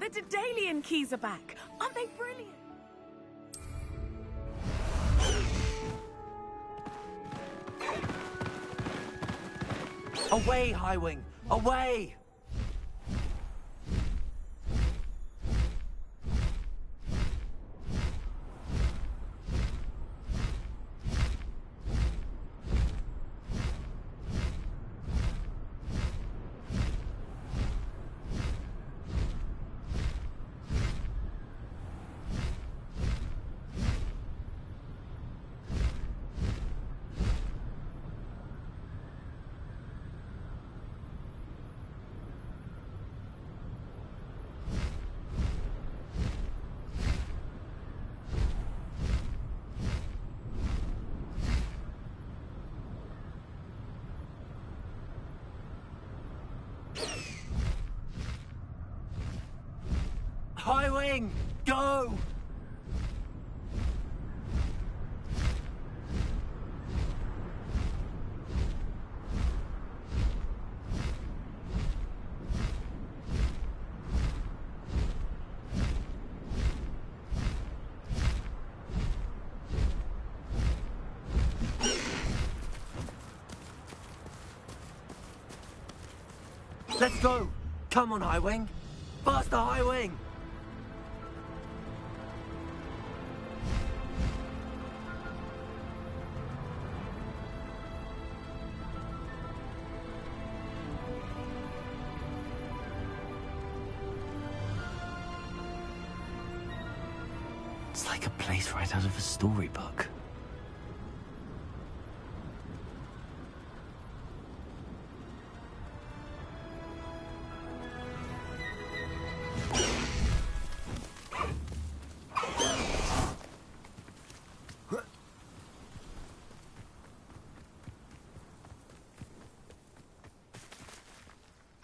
The Daedalian keys are back. Aren't they brilliant? Away, Highwing! Away! Highwing, go! Let's go! Come on, High Wing. Faster, High Wing. It's like a place right out of a storybook.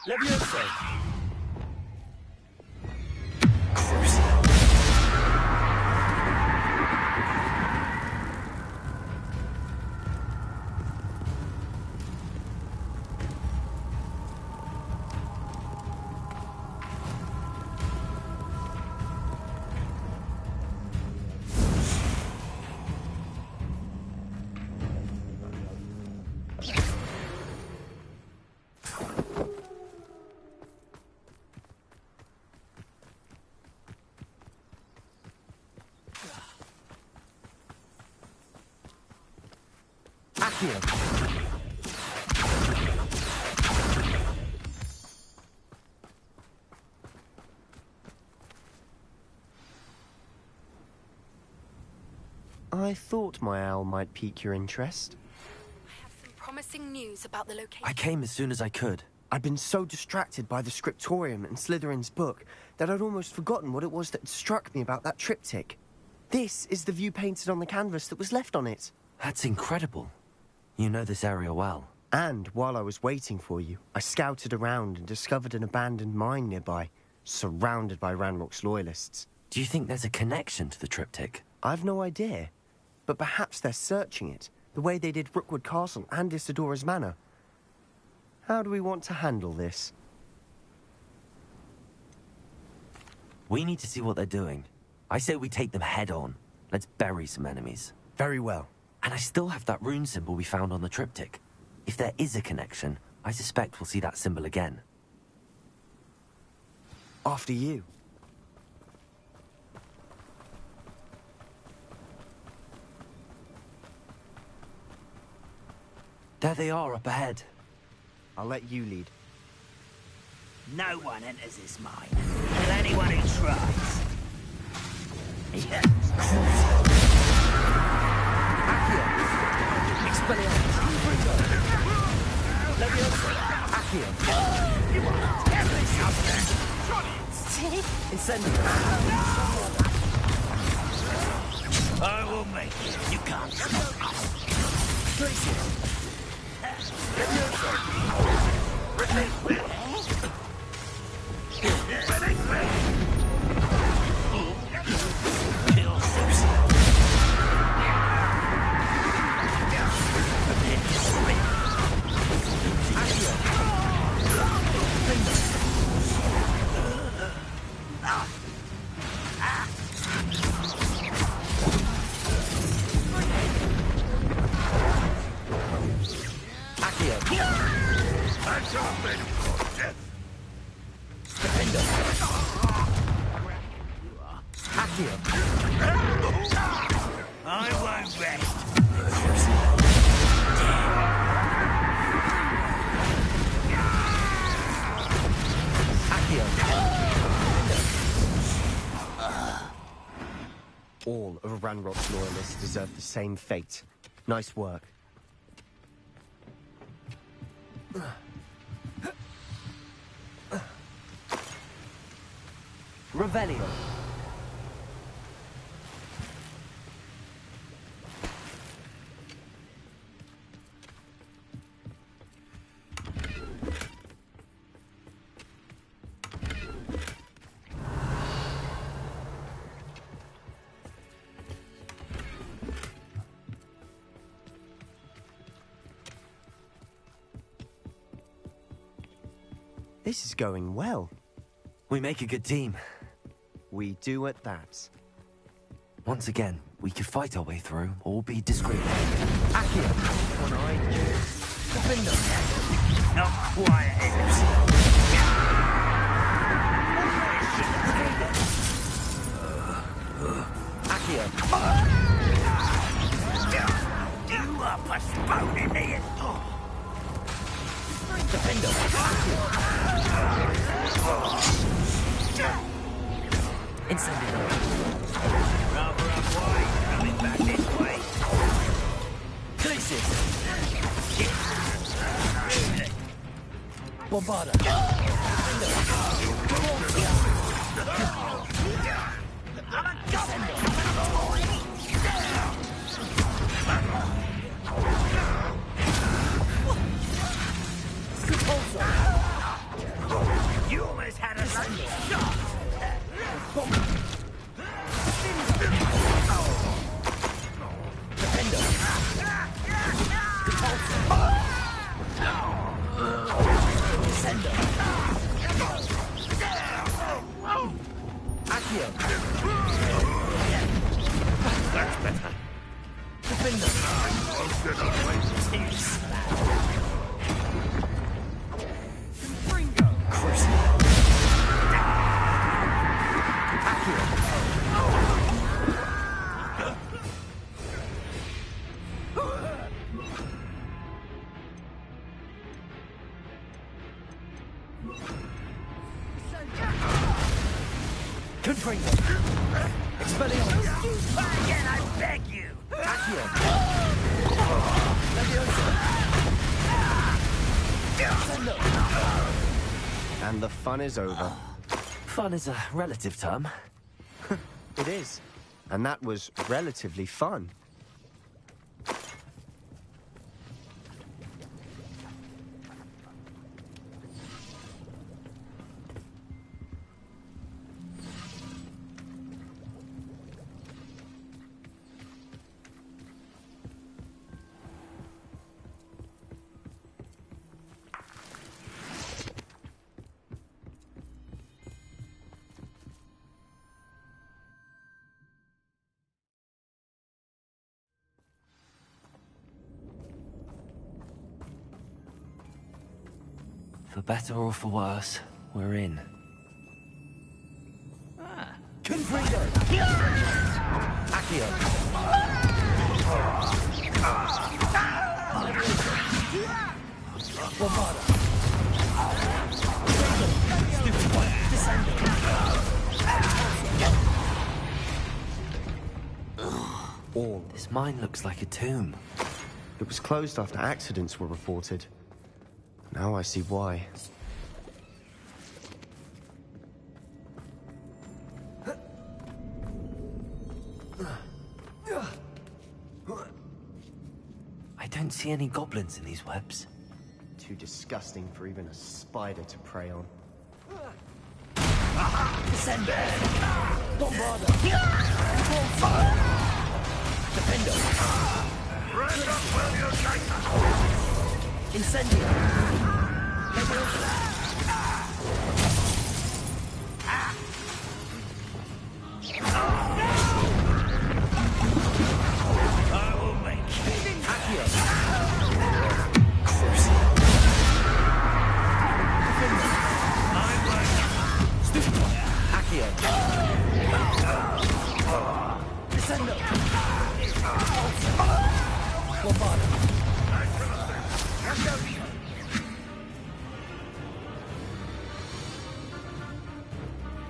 Levioso! I thought my owl might pique your interest. I have some promising news about the location. I came as soon as I could. I'd been so distracted by the scriptorium and Slytherine's book that I'd almost forgotten what it was that struck me about that triptych. This is the view painted on the canvas that was left on it. That's incredible. You know this area well. And while I was waiting for you, I scouted around and discovered an abandoned mine nearby, surrounded by Ranrock's loyalists. Do you think there's a connection to the triptych? I've no idea. But perhaps they're searching it, the way they did Rookwood Castle and Isidora's Manor. How do we want to handle this? We need to see what they're doing. I say we take them head on. Let's bury some enemies. Very well. And I still have that rune symbol we found on the triptych. If there is a connection, I suspect we'll see that symbol again. After you. There they are, up ahead. I'll let you lead. No one enters this mine. Kill anyone who tries. Yeah. Accio! Expelliarmus! Levioso! Accio! You want to get this out there? Incendio! I will make it. You can't stop us. Glacier! I won't rest. All of Ranrock's loyalists deserve the same fate. Nice work. Revelio. This is going well. We make a good team. We do at that. Once again, we could fight our way through, or be discreet. Accio! One-eyed. Not quiet. You are postponing me. Defender. Incendiary. Rather unwise coming back this way. Crisis. Bombarda. You almost had a lucky shot. That's better. Defender. Confringo. Expelliarmus. Again, I beg you. Accio. And the fun is over. Fun is a relative term. It is. And that was relatively fun. For better or for worse, we're in. Confringo. Accio. Bombarda. All. This mine looks like a tomb. It was closed after accidents were reported. Now I see why. I don't see any goblins in these webs. Too disgusting for even a spider to prey on. Descender. Bombarda. Defender. Incendio. I will make you. Accio. Accio. Descendo. Bombarda.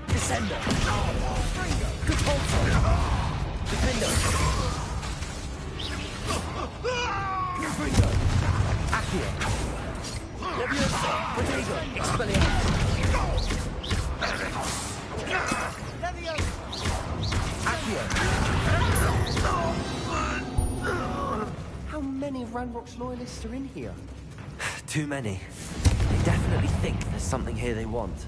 Descender. Capulso. Defender. Confringo. Accio. Leviosa. Protego. Expelliarmus. Accio. How many Ranrock's loyalists are in here? Too many. They definitely think there's something here they want.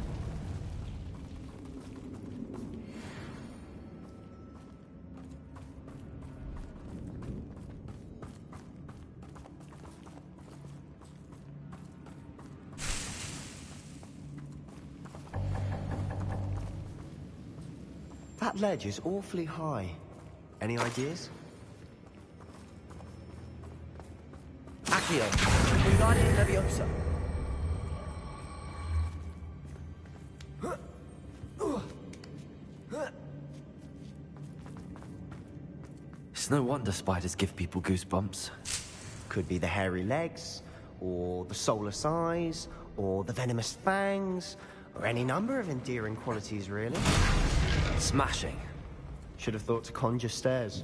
That ledge is awfully high. Any ideas? Accio. Wingardium Leviosa. no wonder spiders give people goosebumps. Could be the hairy legs, or the soulless eyes, or the venomous fangs, or any number of endearing qualities, really. Smashing. Should have thought to conjure stairs.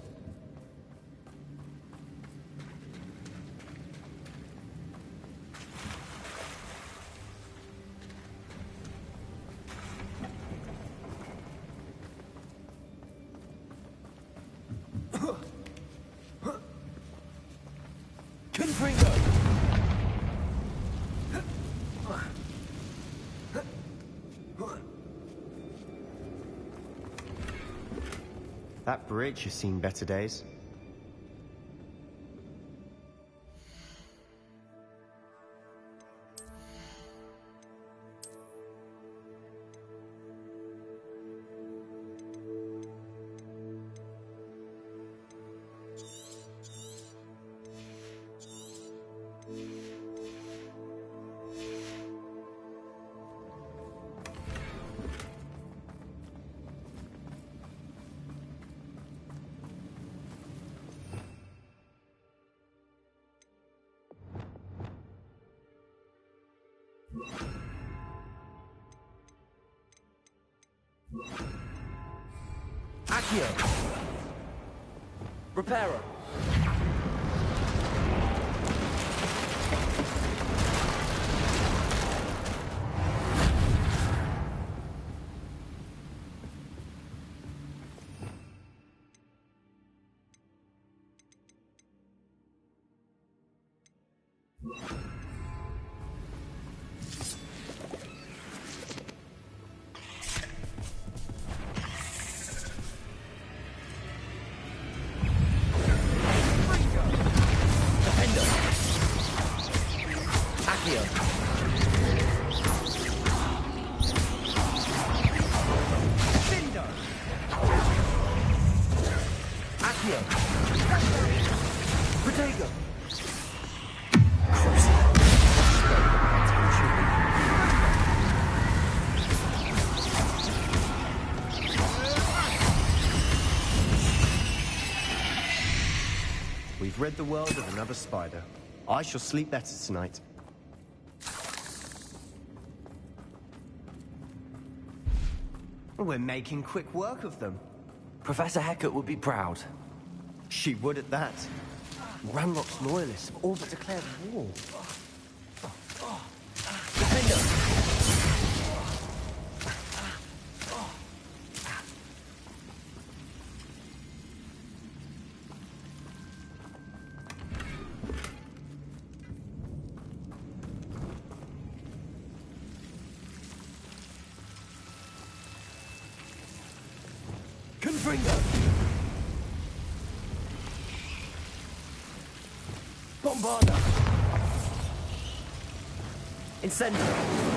That bridge has seen better days. Accio! Reparo! We've rid the world of another spider. I shall sleep better tonight. We're making quick work of them. Professor Hecat would be proud. She would at that. Ranrock's loyalists have all but declared war. Defender! Confringo! Bombarda! Incendio!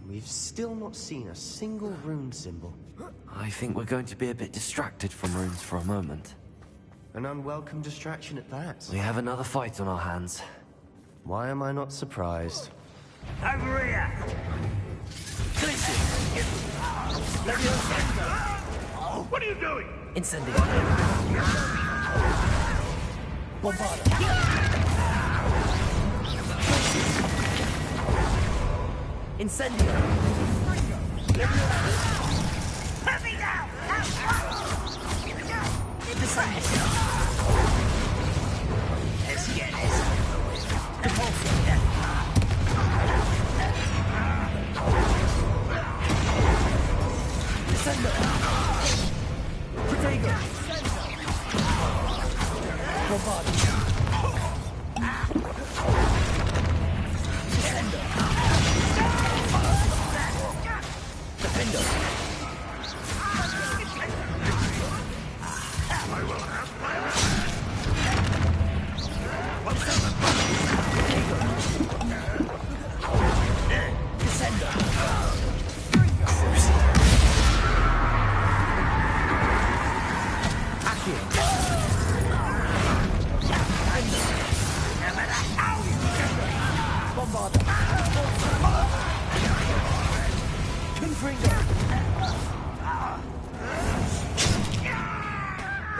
We've still not seen a single rune symbol. I think we're going to be a bit distracted from runes for a moment. An unwelcome distraction at that. We have another fight on our hands. Why am I not surprised? Over here! What are you doing? Incendio! Bombarda! Incendio! Let me down! Let's get this over with. Descendo! Protego! Bombarda! Descendo!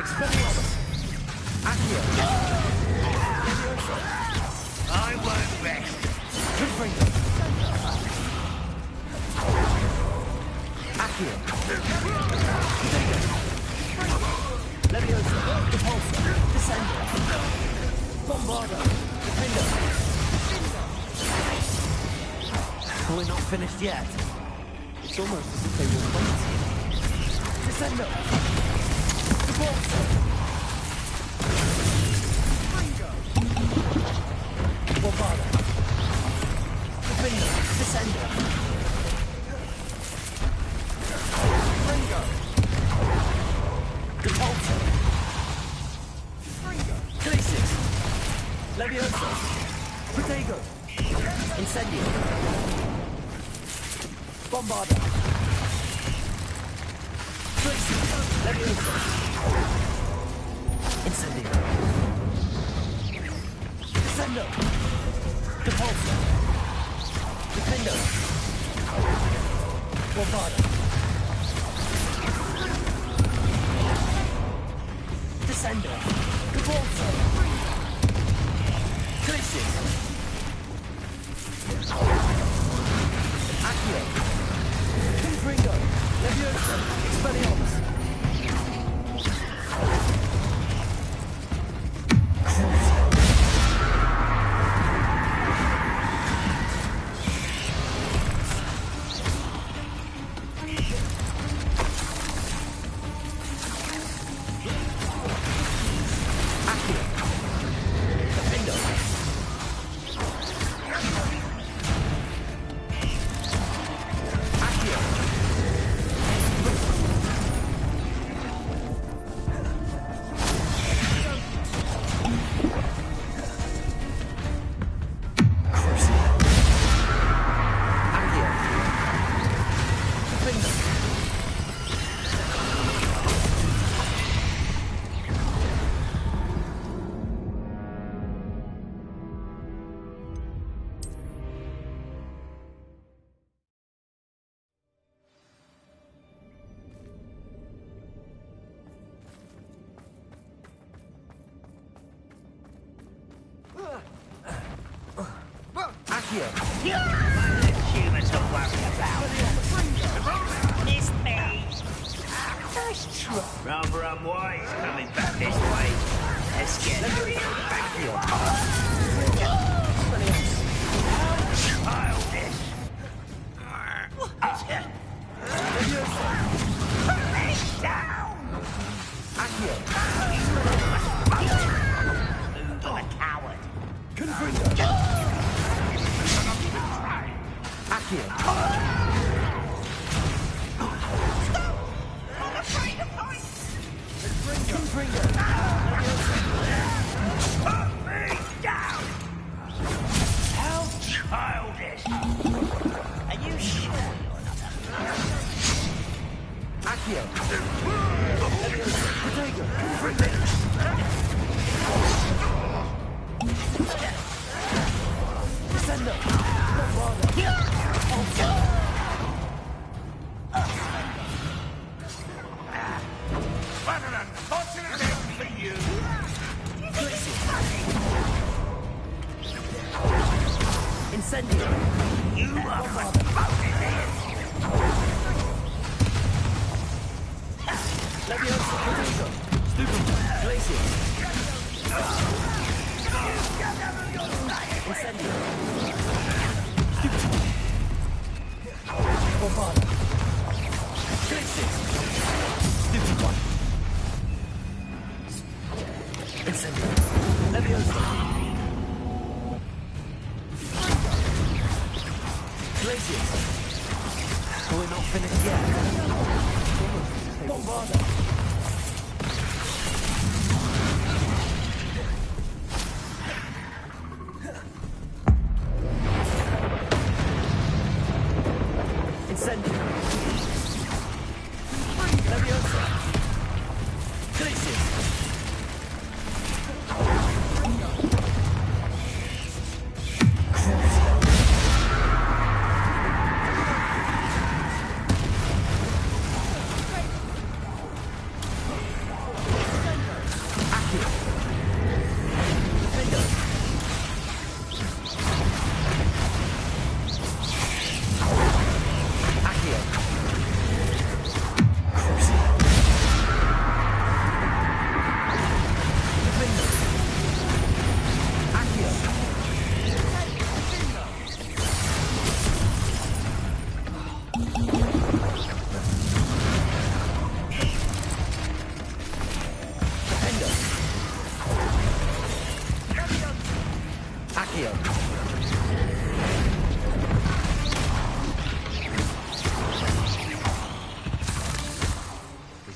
Expelliarmus! Accio! Leviosa! I won't rest! Confringo! Accio! Leviosa! Repulsor! Descender! Bombardo! Defender! We're not finished yet. It's almost as if they were waiting. Descender! Repulsor! Bombardo! Defender! Descender! Ringo! Repulsor! Glacis! Leviosa! Protego! Incendio! Bombardo! Glacis! Leviosa! Incendio! Descendo! Repulsor! Defendo! Bombardo! Descendo! Repulsor! Glacis! Accio! Confringo! Leviosa! Expelliarmus! Accio! Humans to worry about. Miss me! Nice try. Rather unwise coming back this way. Let's get back here. Childish! Put me down! Accio! Move on a coward. Confringo! Accio! I'm afraid to fight! Confringo! Put me down! How childish! Are you sure you're not a... Accio! Protego! Descendo! Bombardo! What an unfortunate end for you! Incendio! You are promoted here! Leviosa! Protego! Stupid! Glacier! Incendio! Stupid! Bombardo! Glacier! Stupid one! Incendio! Leviosa! Glacier! We're not finished yet. Bombardo!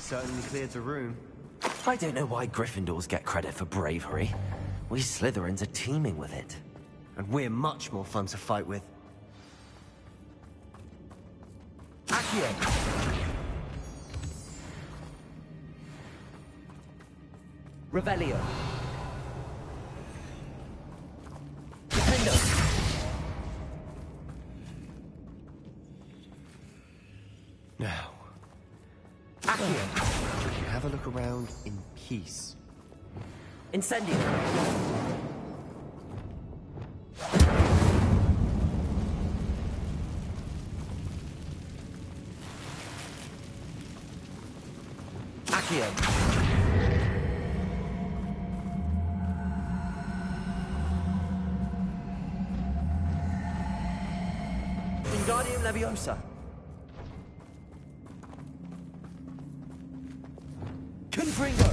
certainly cleared the room. I don't know why Gryffindors get credit for bravery. We Slytherins are teeming with it. And we're much more fun to fight with. Accio! Revelio! Defendo! Now, Accio! should you have a look around in peace? Incendio! Accio! Wingardium Leviosa! Confringo!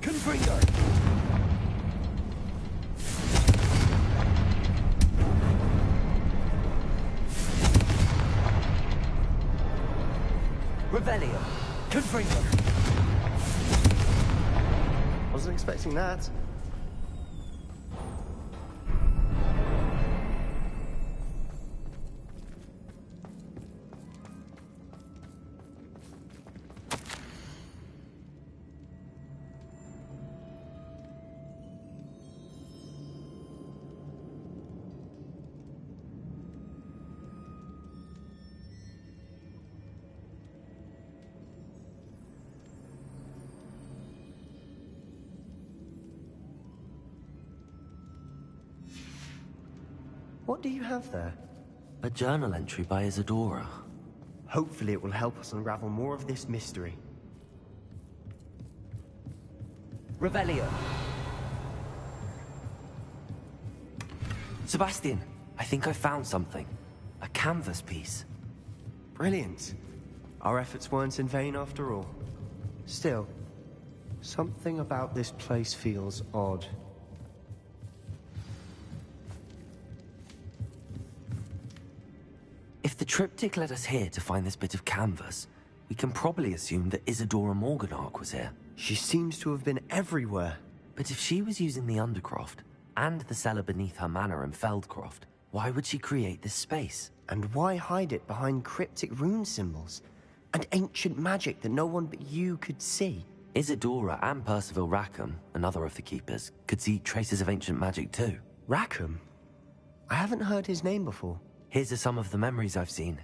Confringo! Revelio! Confringo! Wasn't expecting that. What do you have there? A journal entry by Isadora. Hopefully it will help us unravel more of this mystery. Revelio! Sebastian, I think I found something. A canvas piece. Brilliant. Our efforts weren't in vain after all. Still, something about this place feels odd. If the triptych led us here to find this bit of canvas, we can probably assume that Isadora Morganach was here. She seems to have been everywhere. But if she was using the Undercroft, and the cellar beneath her manor in Feldcroft, why would she create this space? And why hide it behind cryptic rune symbols? And ancient magic that no one but you could see? Isadora and Percival Rackham, another of the Keepers, could see traces of ancient magic too. Rackham? I haven't heard his name before. Here's some of the memories I've seen.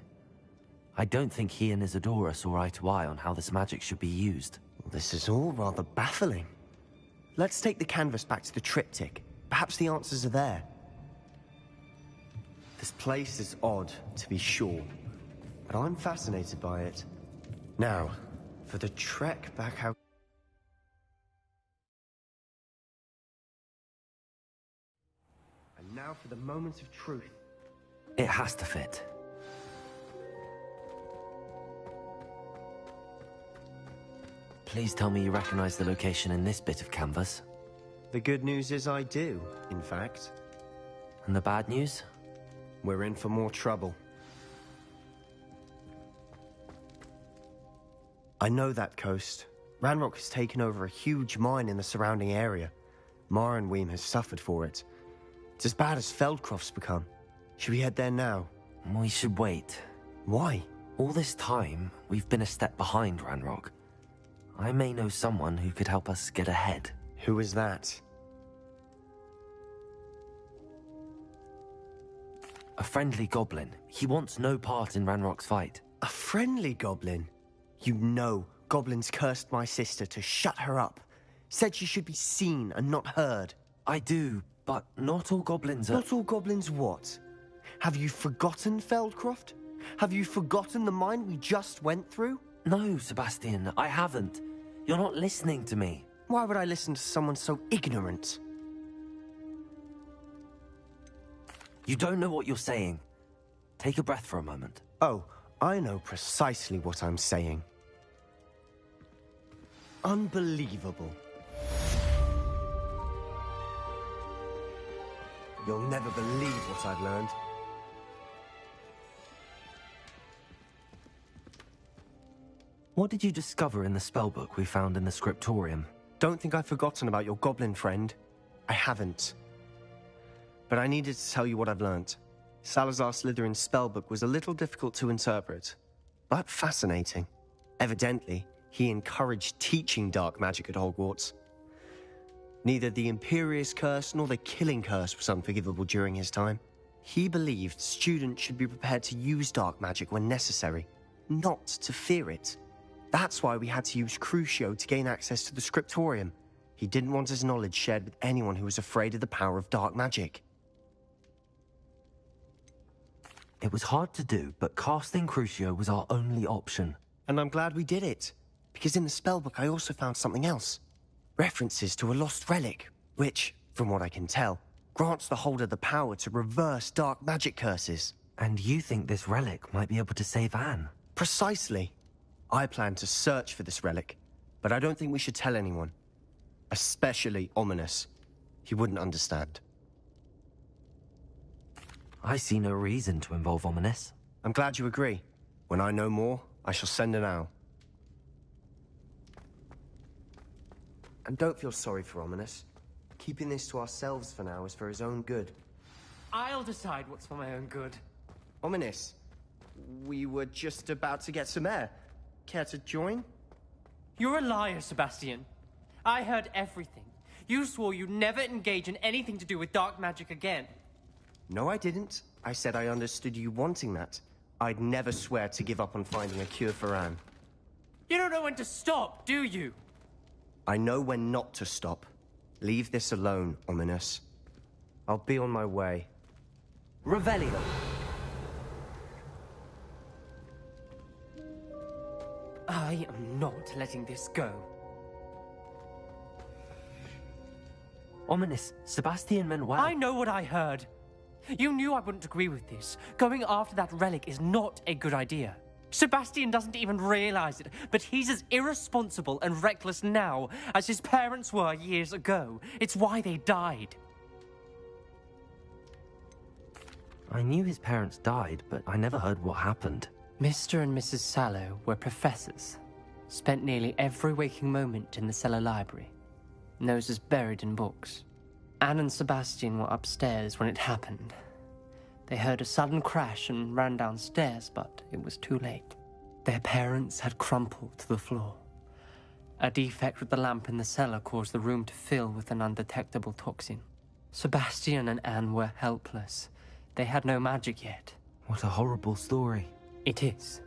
I don't think he and Isadora saw eye to eye on how this magic should be used. This is all rather baffling. Let's take the canvas back to the triptych. Perhaps the answers are there. This place is odd, to be sure, but I'm fascinated by it. Now, for the trek back out... And now for the moment of truth. It has to fit. Please tell me you recognize the location in this bit of canvas. The good news is I do, in fact. And the bad news? We're in for more trouble. I know that coast. Ranrock has taken over a huge mine in the surrounding area. Marrenweem has suffered for it. It's as bad as Feldcroft's become. Should we head there now? We should wait. Why? All this time, we've been a step behind Ranrock. I may know someone who could help us get ahead. Who is that? A friendly goblin. He wants no part in Ranrock's fight. A friendly goblin? You know, goblins cursed my sister to shut her up. Said she should be seen and not heard. I do, but not all goblins are... Not all goblins what? Have you forgotten Feldcroft? Have you forgotten the mine we just went through? No, Sebastian, I haven't. You're not listening to me. Why would I listen to someone so ignorant? You don't know what you're saying. Take a breath for a moment. Oh, I know precisely what I'm saying. Unbelievable. You'll never believe what I've learned. What did you discover in the spellbook we found in the scriptorium? Don't think I've forgotten about your goblin friend. I haven't. But I needed to tell you what I've learnt. Salazar Slytherine's spellbook was a little difficult to interpret, but fascinating. Evidently, he encouraged teaching dark magic at Hogwarts. Neither the Imperious Curse nor the Killing Curse was unforgivable during his time. He believed students should be prepared to use dark magic when necessary, not to fear it. That's why we had to use Crucio to gain access to the scriptorium. He didn't want his knowledge shared with anyone who was afraid of the power of dark magic. It was hard to do, but casting Crucio was our only option. And I'm glad we did it, because in the spellbook I also found something else. References to a lost relic, which, from what I can tell, grants the holder the power to reverse dark magic curses. And you think this relic might be able to save Anne? Precisely. I plan to search for this relic, but I don't think we should tell anyone. Especially Ominous. He wouldn't understand. I see no reason to involve Ominous. I'm glad you agree. When I know more, I shall send an owl. And don't feel sorry for Ominous. Keeping this to ourselves for now is for his own good. I'll decide what's for my own good. Ominous, we were just about to get some air. Care to join? You're a liar, Sebastian. I heard everything. You swore you'd never engage in anything to do with dark magic again. No, I didn't. I said I understood you wanting that. I'd never swear to give up on finding a cure for Anne. You don't know when to stop, do you? I know when not to stop. Leave this alone, Ominous. I'll be on my way. Revelio. I am not letting this go. Ominous, Sebastian meant well. I know what I heard. You knew I wouldn't agree with this. Going after that relic is not a good idea. Sebastian doesn't even realize it, but he's as irresponsible and reckless now as his parents were years ago. It's why they died. I knew his parents died, but I never heard what happened. Mr. and Mrs. Sallow were professors. Spent nearly every waking moment in the cellar library. Noses buried in books. Anne and Sebastian were upstairs when it happened. They heard a sudden crash and ran downstairs, but it was too late. Their parents had crumpled to the floor. A defect with the lamp in the cellar caused the room to fill with an undetectable toxin. Sebastian and Anne were helpless. They had no magic yet. What a horrible story. It is.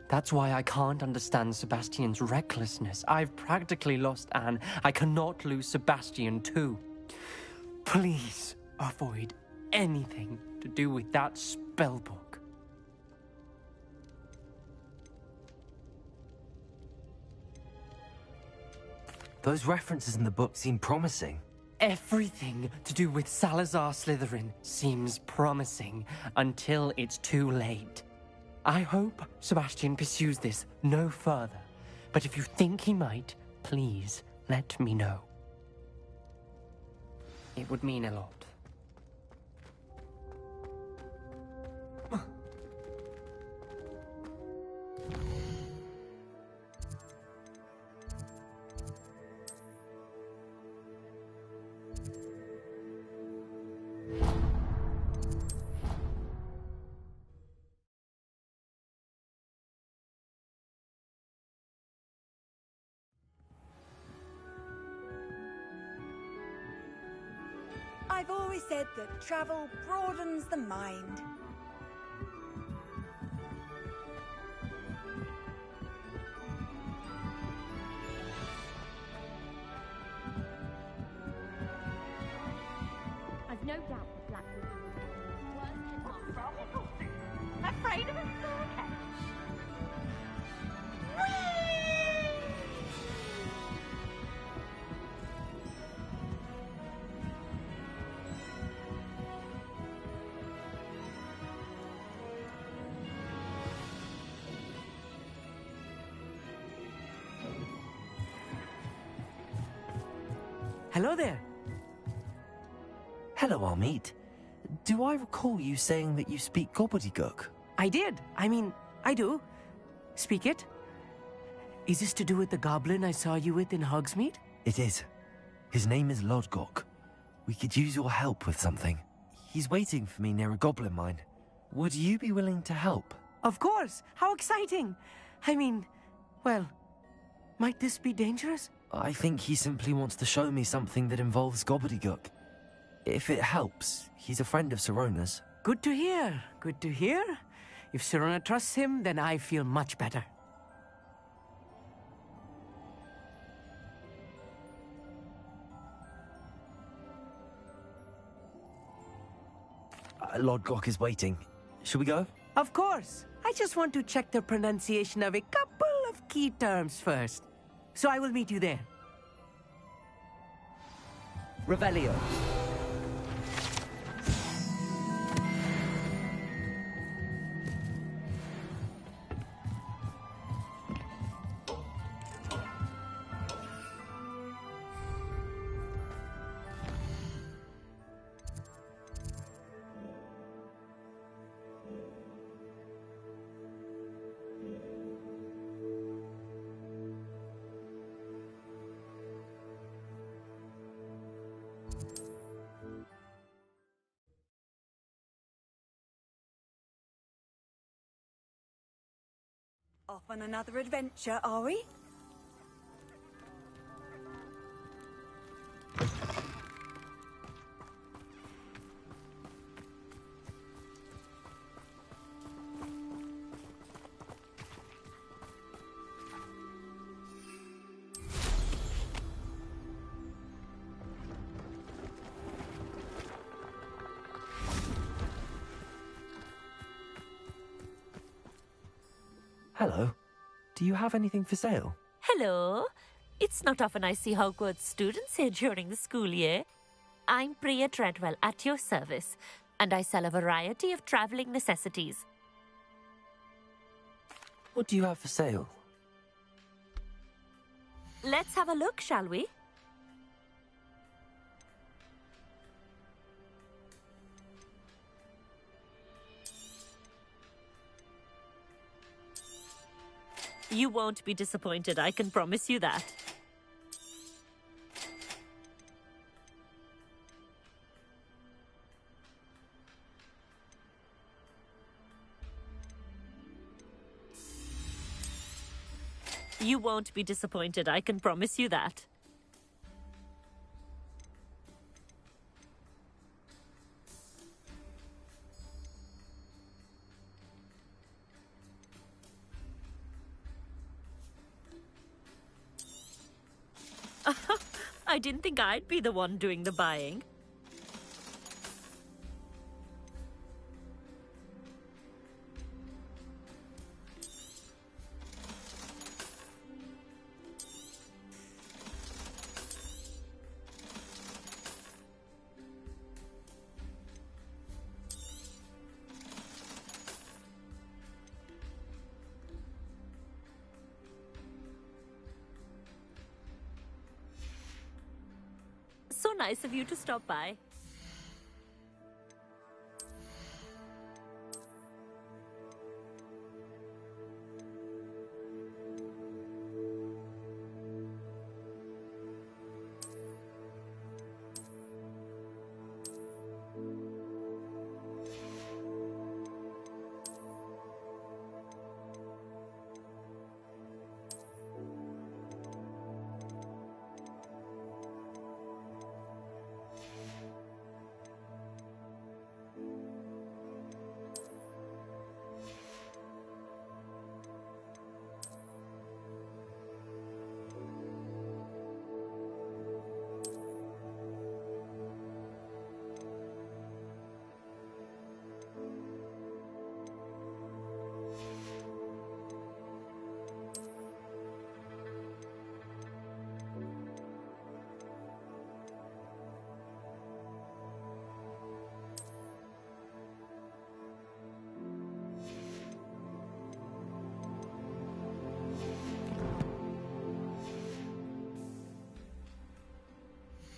That's why I can't understand Sebastian's recklessness. I've practically lost Anne. I cannot lose Sebastian too. Please avoid anything to do with that spellbook. Those references in the book seem promising. Everything to do with Salazar Slytherin seems promising until it's too late. I hope Sebastian pursues this no further, but if you think he might, please let me know. It would mean a lot. I've always said that travel broadens the mind. I've no doubt that Black Afraid of a staircase? Hello there. Hello, Amit. Do I recall you saying that you speak gobbledygook? I did. I mean, I do. Speak it. Is this to do with the goblin I saw you with in Hogsmeade? It is. His name is Lodgok. We could use your help with something. He's waiting for me near a goblin mine. Would you be willing to help? Of course! How exciting! I mean, well, might this be dangerous? I think he simply wants to show me something that involves gobbledygook. If it helps, he's a friend of Sirona's. Good to hear. Good to hear. If Sirona trusts him, then I feel much better. Lodgok is waiting. Should we go? Of course. I just want to check the pronunciation of a couple of key terms first. So I will meet you there. Revelio. Off on another adventure, are we? Hello. Do you have anything for sale? Hello. It's not often I see Hogwarts students here during the school year. I'm Priya Treadwell, at your service, and I sell a variety of traveling necessities. What do you have for sale? Let's have a look, shall we? You won't be disappointed, I can promise you that. You won't be disappointed, I can promise you that. I didn't think I'd be the one doing the buying. So nice of you to stop by.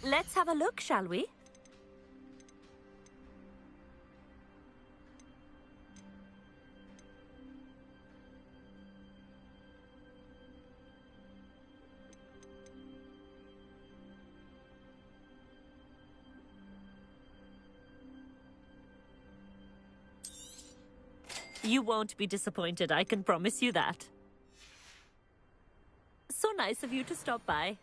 Let's have a look, shall we? You won't be disappointed, I can promise you that. So nice of you to stop by.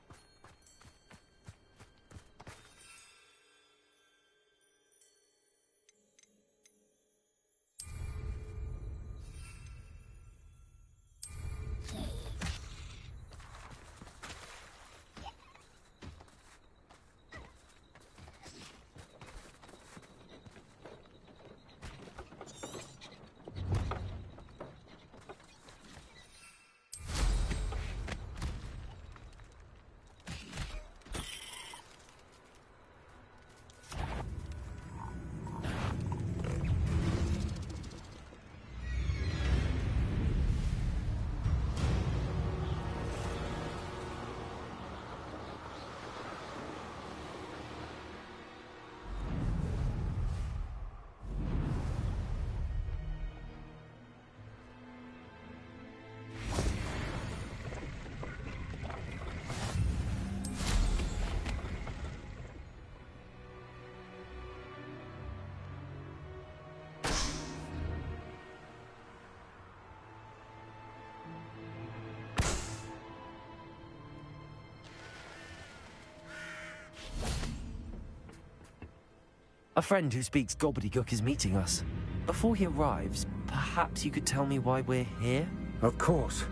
A friend who speaks gobbledygook is meeting us. Before he arrives, perhaps you could tell me why we're here? Of course.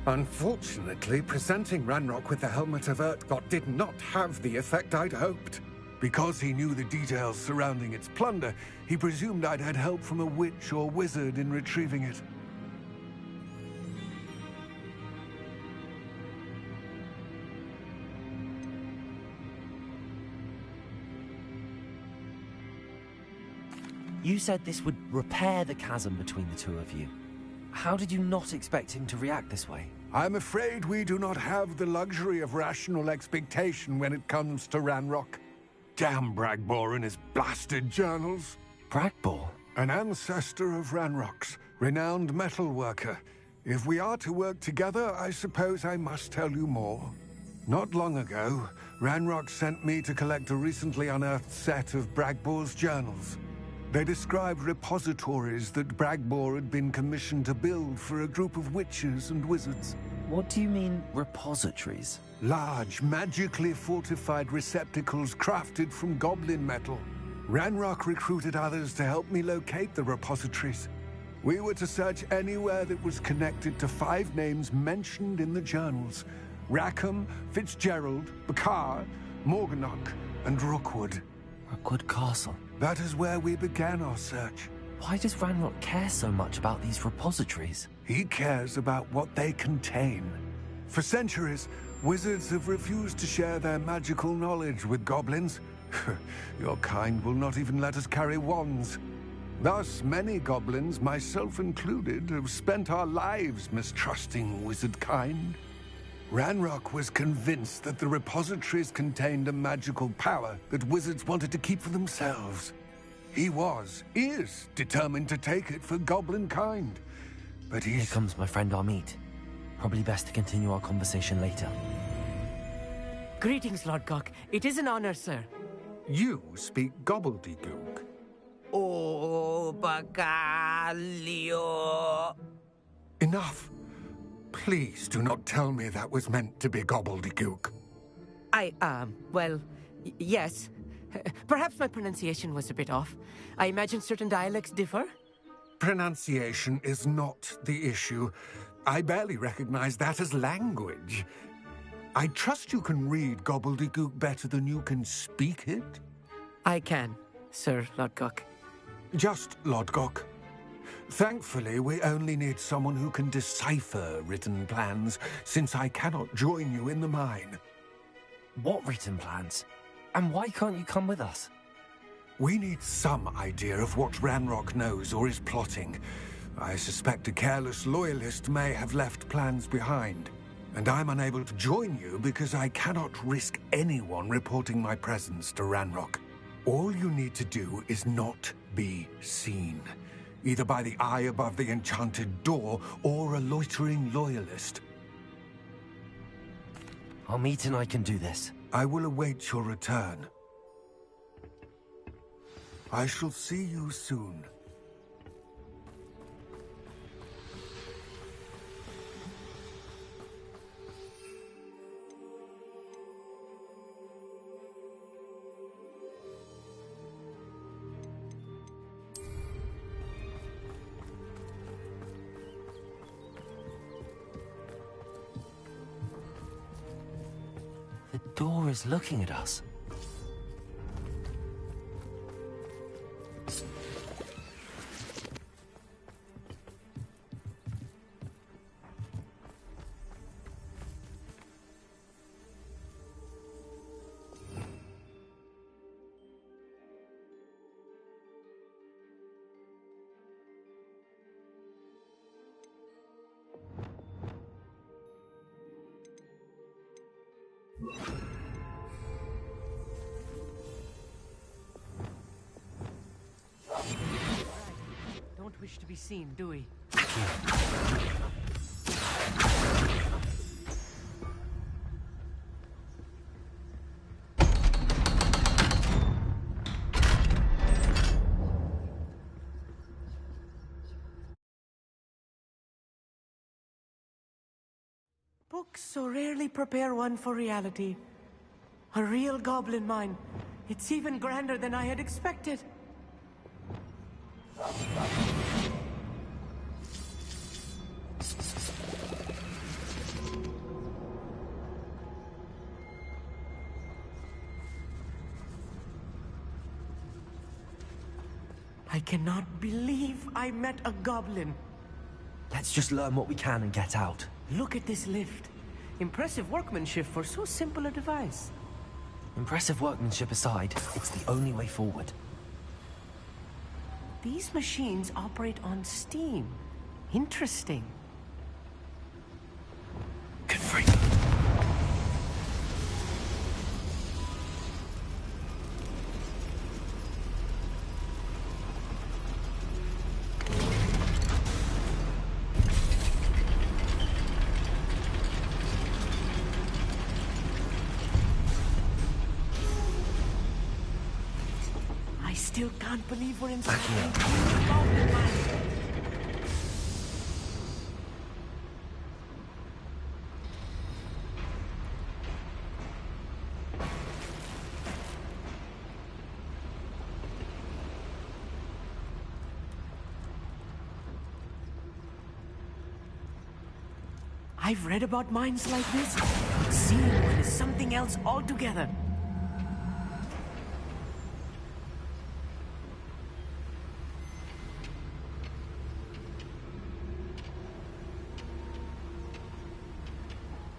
Unfortunately, presenting Ranrock with the Helmet of Urtkot did not have the effect I'd hoped. Because he knew the details surrounding its plunder, he presumed I'd had help from a witch or wizard in retrieving it. You said this would repair the chasm between the two of you. How did you not expect him to react this way? I'm afraid we do not have the luxury of rational expectation when it comes to Ranrock. Damn Bragbor and his blasted journals. Bragbor? An ancestor of Ranrock's, renowned metal worker. If we are to work together, I suppose I must tell you more. Not long ago, Ranrock sent me to collect a recently unearthed set of Bragbor's journals. They described repositories that Bragbor had been commissioned to build for a group of witches and wizards. What do you mean, repositories? Large, magically fortified receptacles crafted from goblin metal. Ranrock recruited others to help me locate the repositories. We were to search anywhere that was connected to 5 names mentioned in the journals: Rackham, Fitzgerald, Bakar, Morganach, and Rookwood. Rookwood Castle. That is where we began our search. Why does Ranrock care so much about these repositories? He cares about what they contain. For centuries, wizards have refused to share their magical knowledge with goblins. Your kind will not even let us carry wands. Thus, many goblins, myself included, have spent our lives mistrusting wizard kind. Ranrock was convinced that the repositories contained a magical power that wizards wanted to keep for themselves. He is determined to take it for goblin kind. But Here comes my friend Amit. Probably best to continue our conversation later. Greetings, Lord Gok. It is an honor, sir. You speak gobbledygook. Oh, Bagalio. Enough. Please do not tell me that was meant to be gobbledygook. Well, yes. Perhaps my pronunciation was a bit off. I imagine certain dialects differ? Pronunciation is not the issue. I barely recognize that as language. I trust you can read gobbledygook better than you can speak it? I can, Sir Lodgok. Just Lodgok. Thankfully, we only need someone who can decipher written plans, since I cannot join you in the mine. What written plans? And why can't you come with us? We need some idea of what Ranrock knows or is plotting. I suspect a careless loyalist may have left plans behind. And I'm unable to join you because I cannot risk anyone reporting my presence to Ranrock. All you need to do is not be seen. Either by the eye above the enchanted door, or a loitering loyalist. Amit and I can do this. I will await your return. I shall see you soon. The door is looking at us. Don't wish to be seen, do we? Books so rarely prepare one for reality. A real goblin mine. It's even grander than I had expected. I cannot believe I met a goblin. Let's just learn what we can and get out. Look at this lift. Impressive workmanship for so simple a device. Impressive workmanship aside, it's the only way forward. These machines operate on steam. Interesting. Good freak. I still can't believe we're inside a goblin mine. I've read about mines like this. Seeing one is something else altogether.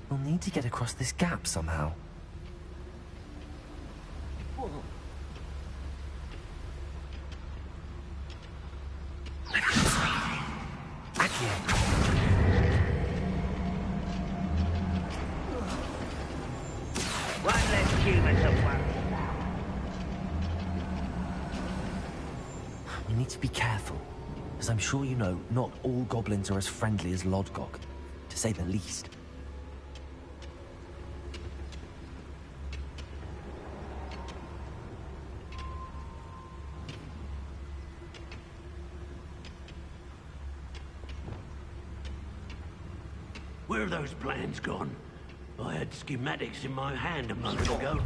We'll need to get across this gap somehow. One less human to worry about. We need to be careful. As I'm sure you know, not all goblins are as friendly as Lodgok, to say the least. Where are those plans gone? I had schematics in my hand a moment ago.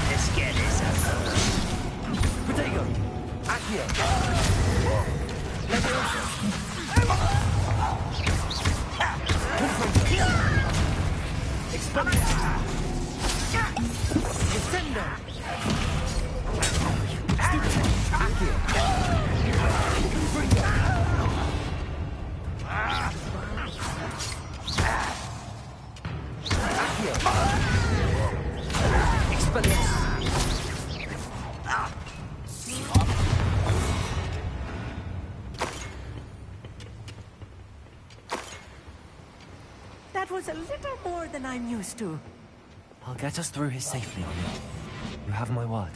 Let's get this over. Protego! Accio! Descendo! That was a little more than I'm used to. I'll get us through here safely, Anya. You have my word.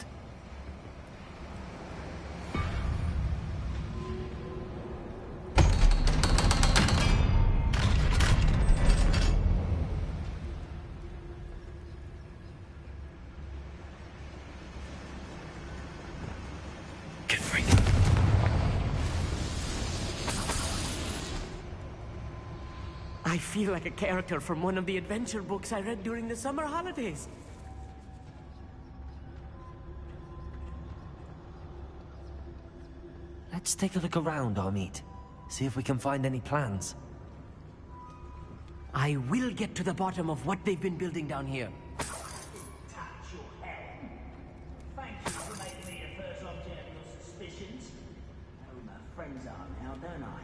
I feel like a character from one of the adventure books I read during the summer holidays. Let's take a look around, Amit. See if we can find any plans. I will get to the bottom of what they've been building down here. Thank you for making me the first object of your suspicions. I know who my friends are now, don't I?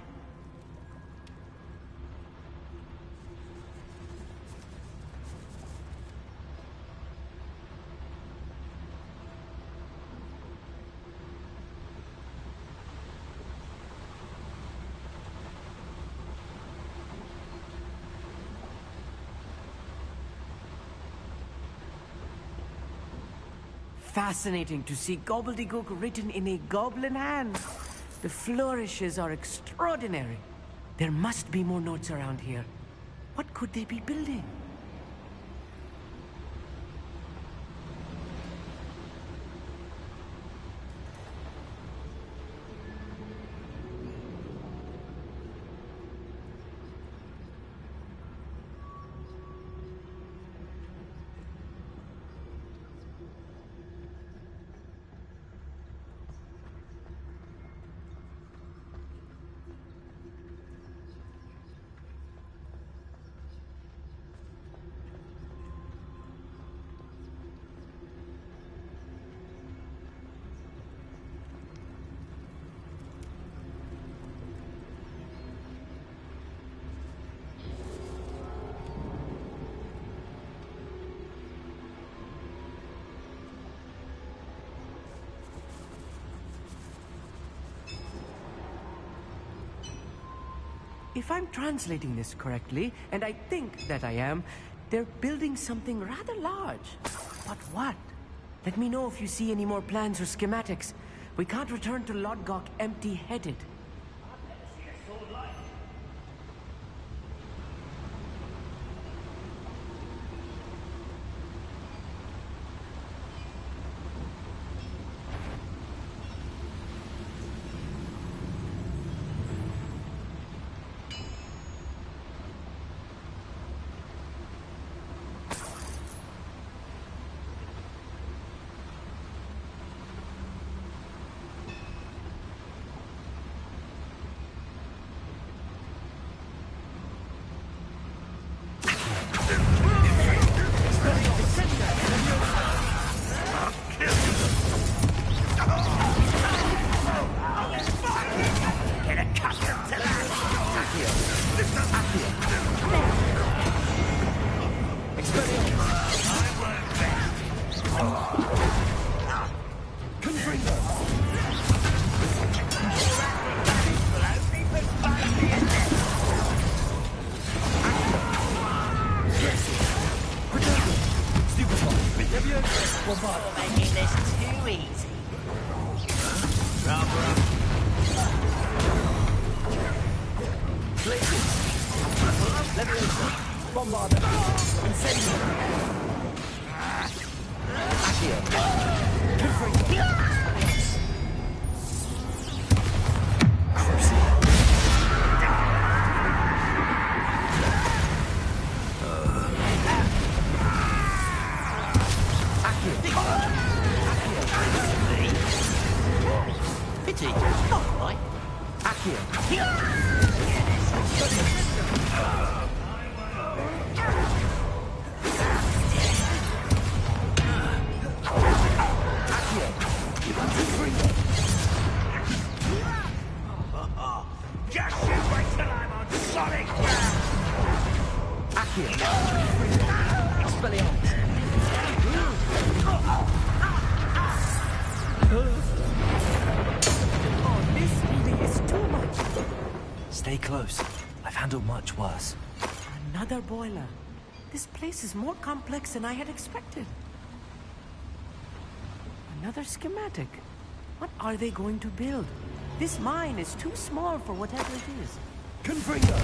Fascinating to see gobbledygook written in a goblin hand. The flourishes are extraordinary. There must be more notes around here. What could they be building? If I'm translating this correctly, and I think that I am, they're building something rather large. But what? Let me know if you see any more plans or schematics. We can't return to Lodgok empty-headed. Making this too easy. Bombarder. Incendio. Pity. Not right. Just you wait till I'm on solid ground! Oh, this really is too much. Stay close. I've handled much worse. Another boiler. This place is more complex than I had expected. Another schematic. What are they going to build? This mine is too small for whatever it is. Confringo.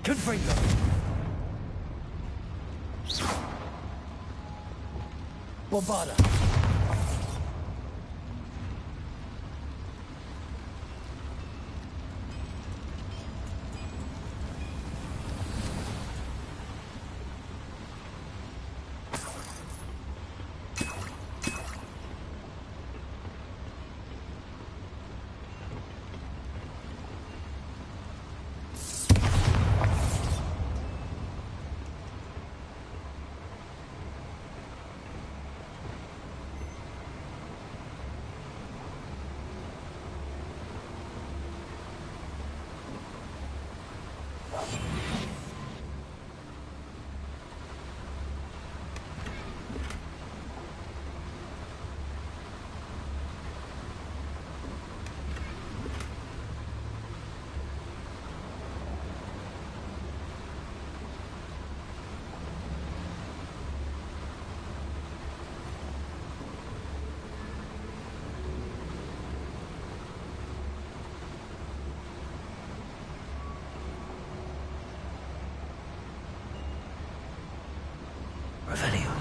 Confringo. Bombarda. Revelio.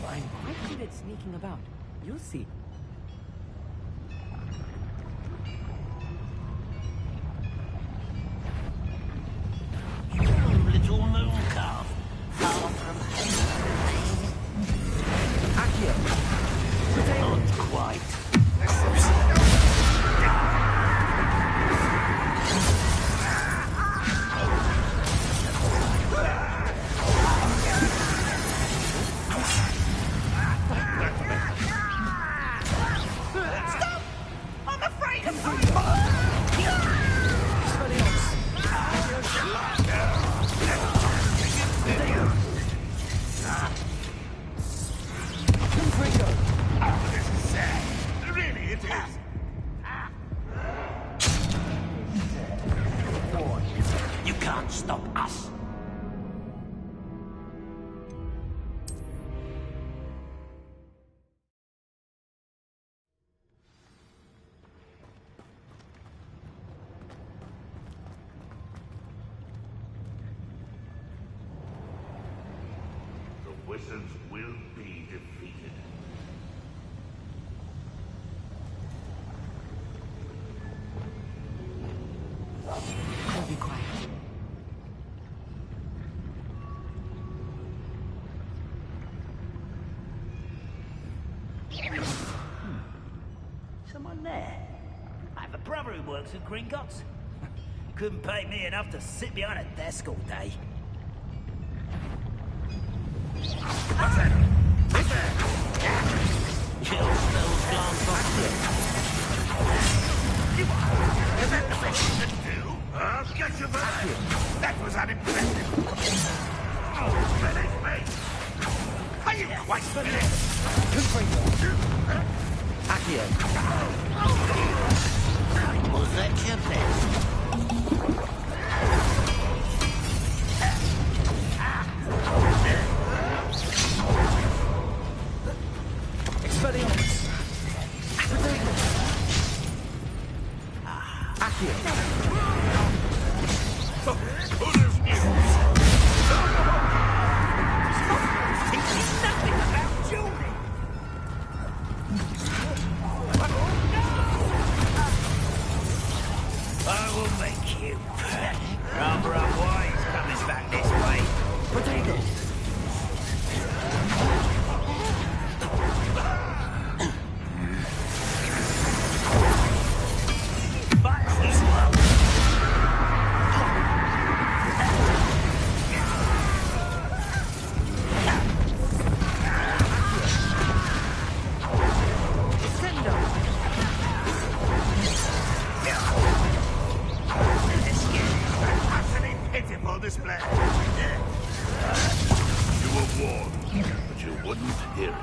I'm quite good at sneaking about. You'll see. Little moon calf, far from home. Accio. Not quite. Stop! I'm afraid of This is sad. Really, it is. You can't stop us. The wizards will be defeated. I'll be quiet. someone there. I have a brother who works at Gringotts. Couldn't pay me enough to sit behind a desk all day. What's that? Who's there? Chill spells glance off here. Is that the best you can do? I'll get you back. That was unimpressive. Oh, finish me. Are you quite finished? Accio. Was that your best? Expelliarmus. Accio. Who lives near? hear it.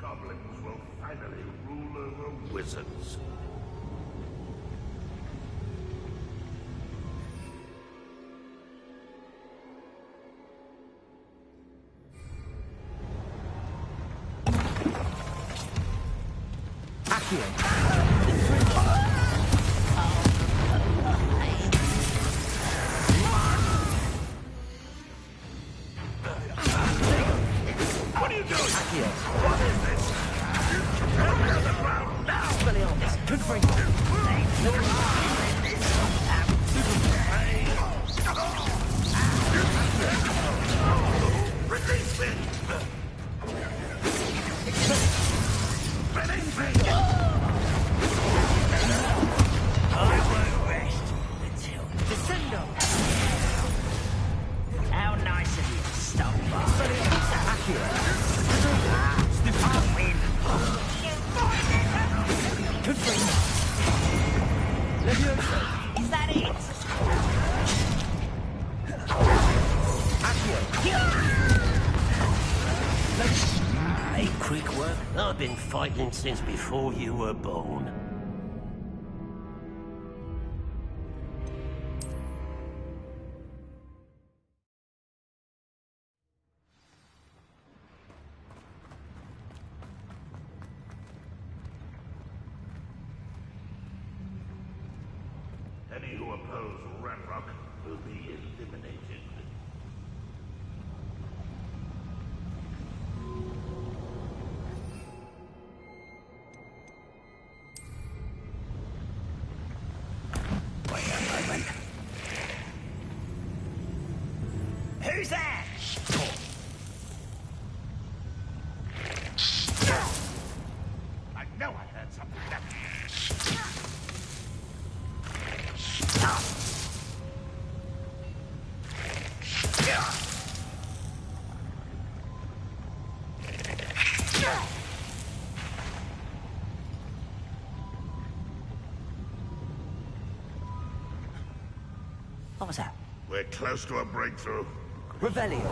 Goblins will finally rule over wizards. What are you doing? What is this? Help me on the ground now! Good for you. Release me! Release me! I won't rest until Descendo. How nice of you to stop by. I'll win. Good for you. Leviosa. Is that it? Hey, quick work. I've been fighting since before you were born. Any who oppose Ranrock will be eliminated. Wait a moment. Who's that? I know I heard something that... What was that? We're close to a breakthrough. Revelio.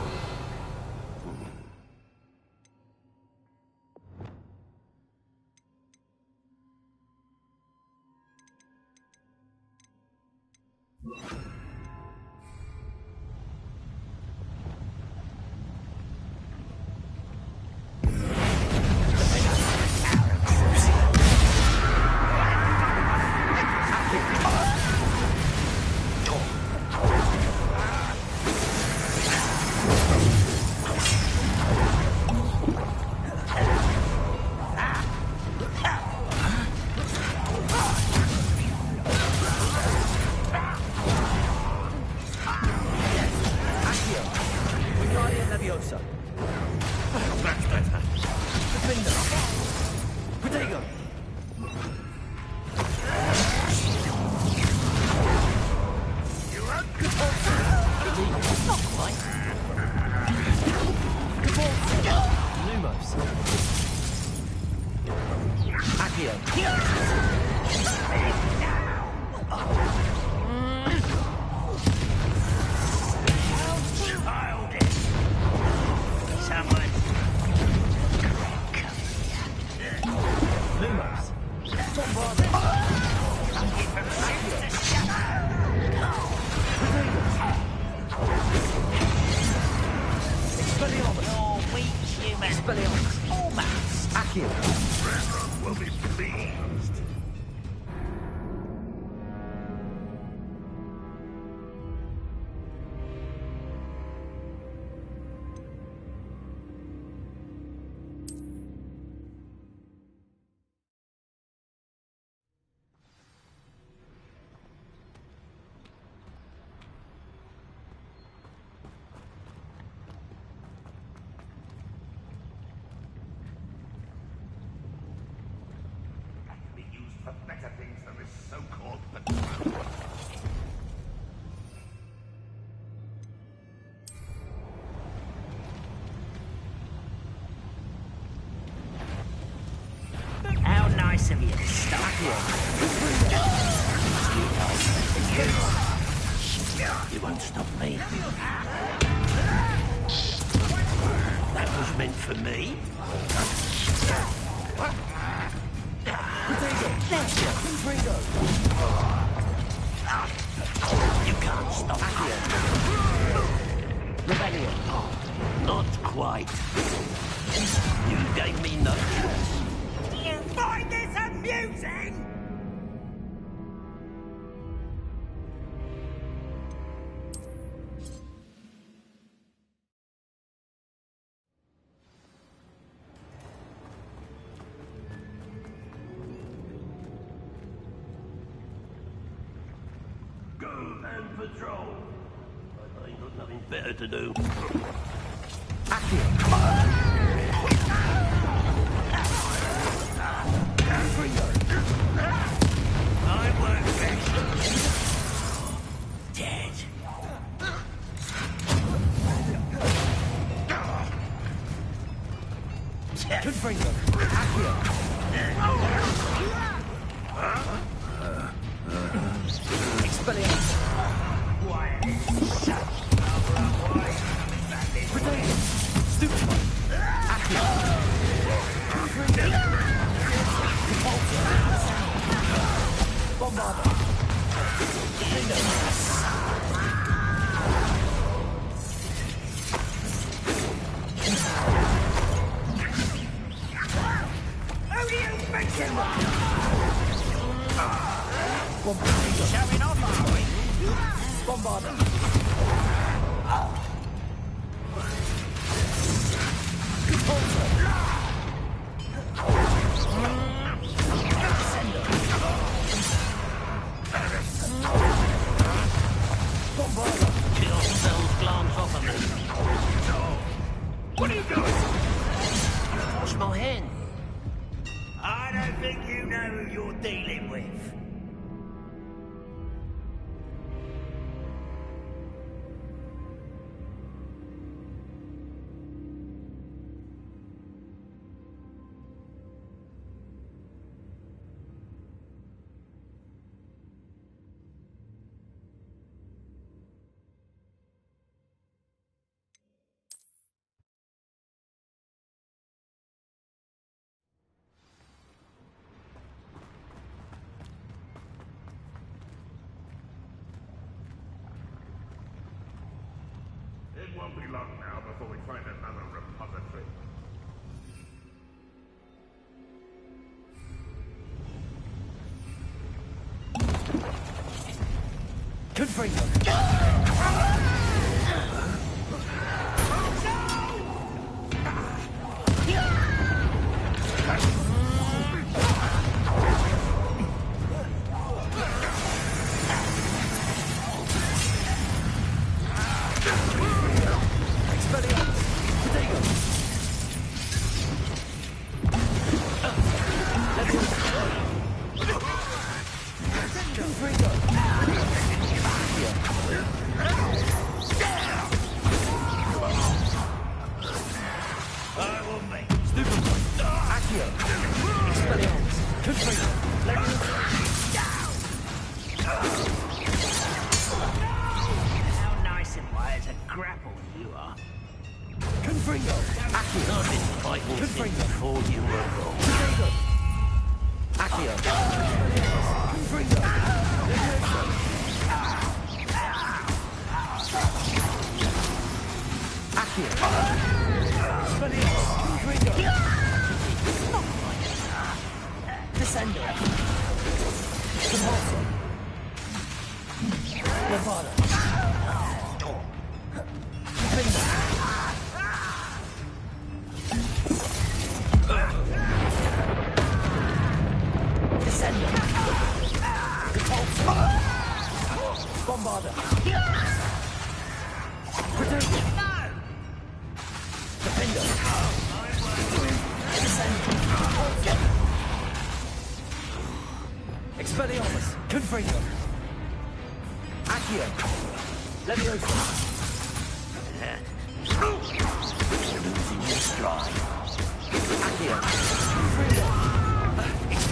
Leviosa. That's better. Defender. Protego. You are Not quite. Lumos. Accio. Someone. Lumos. Stop bothering. Expelliarmus. You're weak human. Expelliarmus. Almost. Accio. Ranrock will be pleased. For better things than this so-called patrol. nice of you to stop here. You won't stop me. That was meant for me. You can't stop here. Rebellion. Not quite. You gave me no choice. Do you find this amusing? Go and patrol. I ain't got nothing better to do. I work best. Dead. Confringo. Expelliarmus. Stupefy. Accio. Bombarda. Who do you think you are? Showing off, are we? Bombarda. Kill cells glance off of me. What are you doing? Wash my hand. I don't think you know who you're dealing with. It won't be long now before we find another repository. Confringo. How nice and wise a grapple you are. Confringo. Accio. I've been fighting since before you were born. Accio. Confringo. Accio. Expelliarmus. Confringo. Descendo. Compulso. Levada. Confringo. Descendo. Compulso. Bombarda. Protego. Defender. Descendo. Expelliarmus. Confringo. Accio. Leviosa. Losing your stride. Accio. Confringo.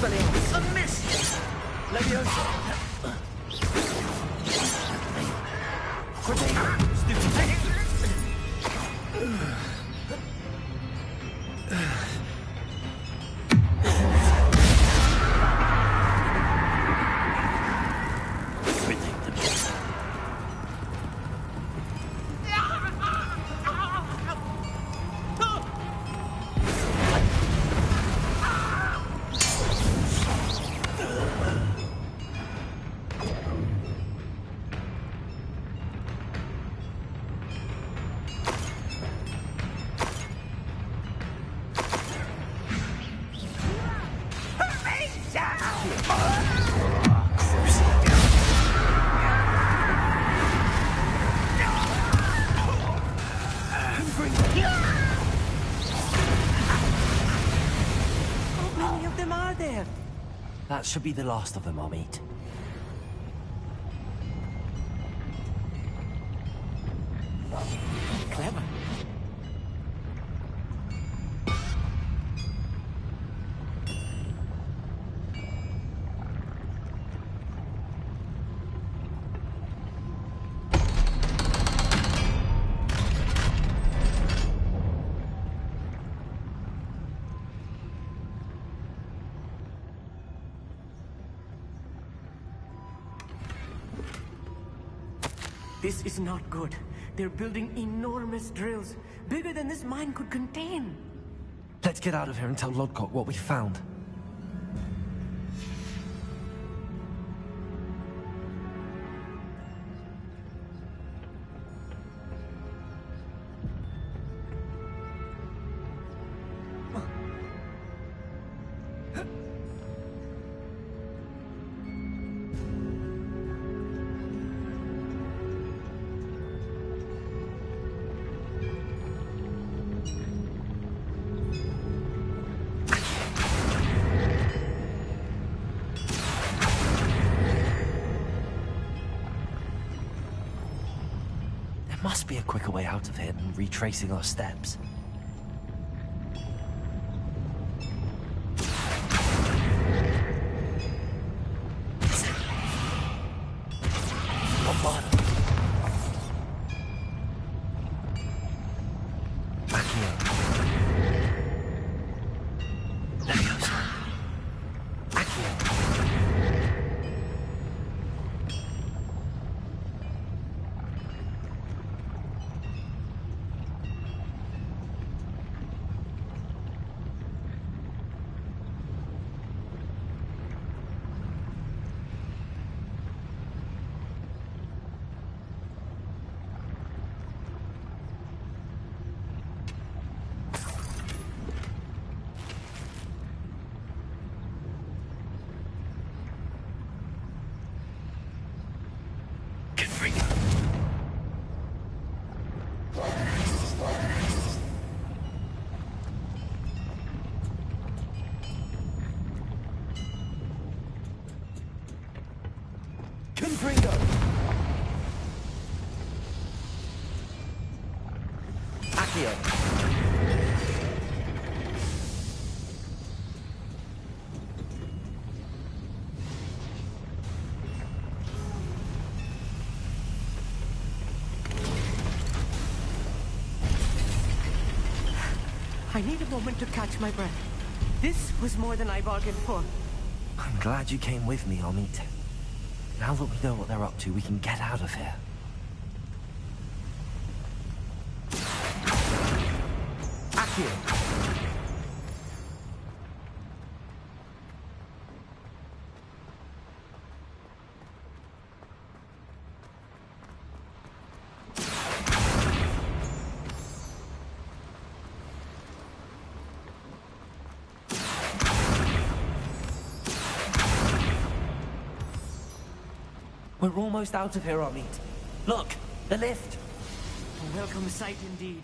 Expelliarmus! A miss! Leviosa! Protect! Stupid! That should be the last of them I'll meet. Clever. This is not good. They're building enormous drills, bigger than this mine could contain. Let's get out of here and tell Lodcock what we found. Must be a quicker way out of here than retracing our steps. I need a moment to catch my breath. This was more than I bargained for. I'm glad you came with me, Amit. Now that we know what they're up to, we can get out of here. Accio. We're almost out of here, Amit. Look, the lift. A welcome sight indeed.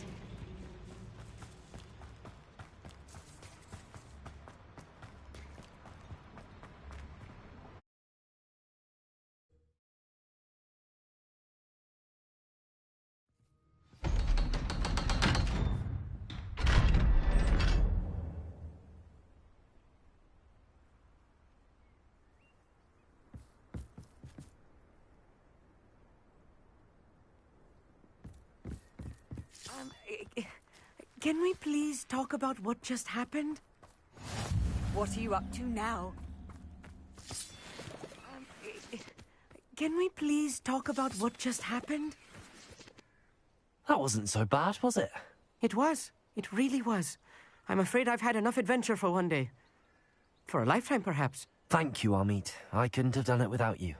Can we please talk about what just happened? What are you up to now? Can we please talk about what just happened? That wasn't so bad, was it? It was. It really was. I'm afraid I've had enough adventure for one day. For a lifetime, perhaps. Thank you, Amit. I couldn't have done it without you.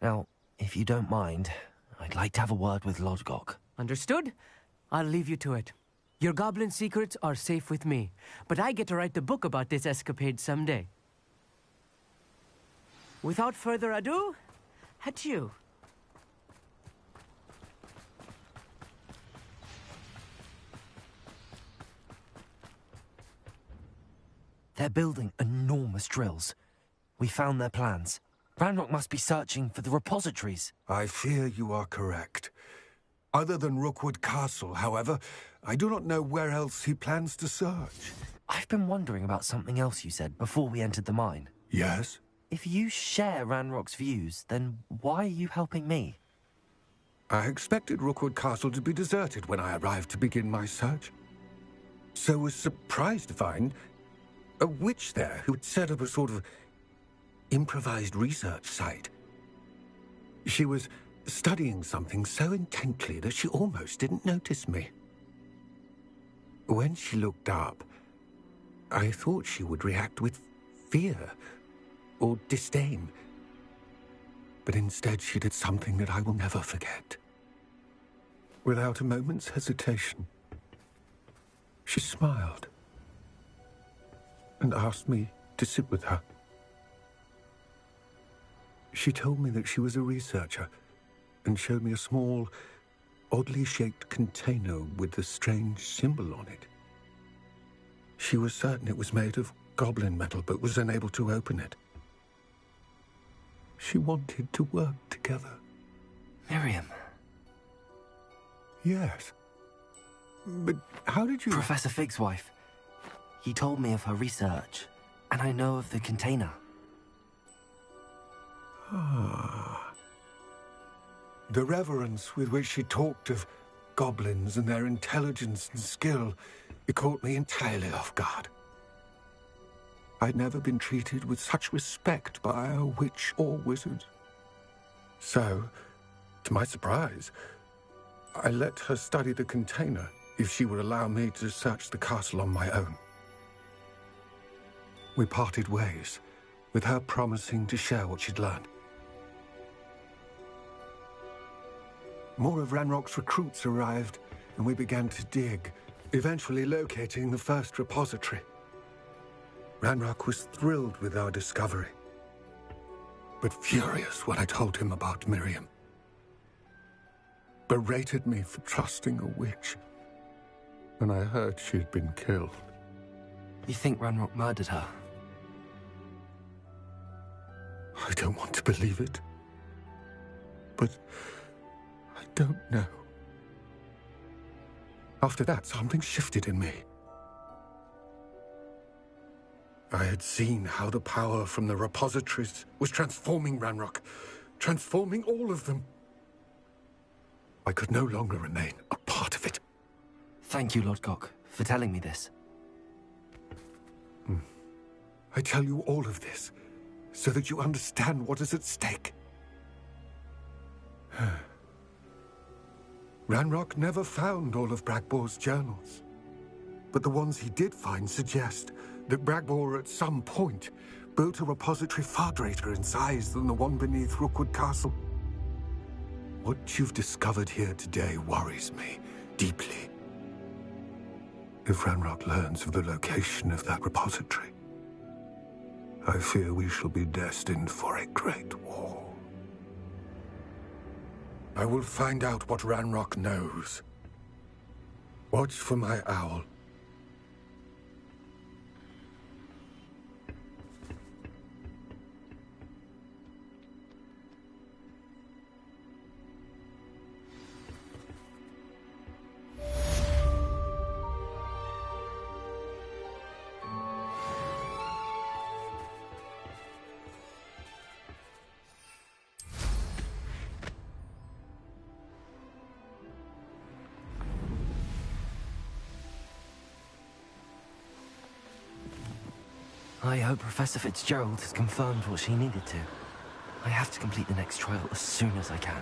Now, if you don't mind, I'd like to have a word with Lodgok. Understood? I'll leave you to it. Your goblin secrets are safe with me, but I get to write the book about this escapade someday. Without further ado, adieu. They're building enormous drills. We found their plans. Ranrock must be searching for the repositories. I fear you are correct. Other than Rookwood Castle, however, I do not know where else he plans to search. I've been wondering about something else you said before we entered the mine. Yes? If you share Ranrock's views, then why are you helping me? I expected Rookwood Castle to be deserted when I arrived to begin my search. So was surprised to find a witch there who had set up a sort of improvised research site. She was studying something so intently that she almost didn't notice me. When she looked up, I thought she would react with fear or disdain. But instead she did something that I will never forget. Without a moment's hesitation, she smiled and asked me to sit with her. She told me that she was a researcher and showed me a small, oddly shaped container with a strange symbol on it. She was certain it was made of goblin metal, but was unable to open it. She wanted to work together. Miriam. Yes. But how did you... Professor Fig's wife. He told me of her research, and I know of the container. Ah. The reverence with which she talked of goblins and their intelligence and skill, it caught me entirely off guard. I'd never been treated with such respect by a witch or wizard. So, to my surprise, I let her study the container if she would allow me to search the castle on my own. We parted ways, with her promising to share what she'd learned. More of Ranrock's recruits arrived, and we began to dig, eventually locating the first repository. Ranrock was thrilled with our discovery, but furious when I told him about Miriam. Berated me for trusting a witch when I heard she'd been killed. You think Ranrock murdered her? I don't want to believe it, but I don't know. After that, something shifted in me. I had seen how the power from the repositories was transforming Ranrock, transforming all of them. I could no longer remain a part of it. Thank you, Lodgok, for telling me this. I tell you all of this so that you understand what is at stake. Ranrock never found all of Bragbor's journals, but the ones he did find suggest that Bragbor at some point built a repository far greater in size than the one beneath Rookwood Castle. What you've discovered here today worries me deeply. If Ranrock learns of the location of that repository, I fear we shall be destined for a great war. I will find out what Ranrock knows. Watch for my owl. I hope Professor Fitzgerald has confirmed what she needed to. I have to complete the next trial as soon as I can.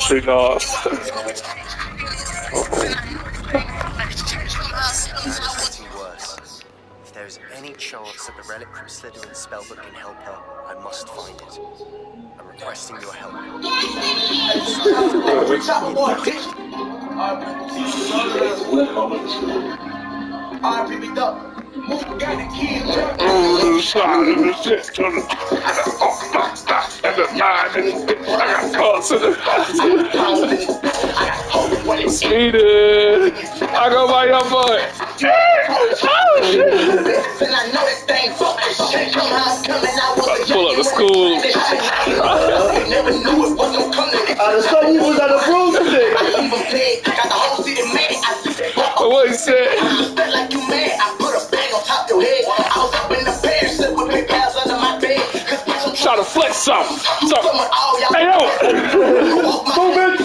Big off. It's getting worse. If there is any chance that the relic from Slytherin's spellbook can help her, I must find it. I'm requesting your help. Speeded. I go by your boy. Pull up the school. The son you was on the broomstick. What he said? Try to flex something. Hey yo! Move it!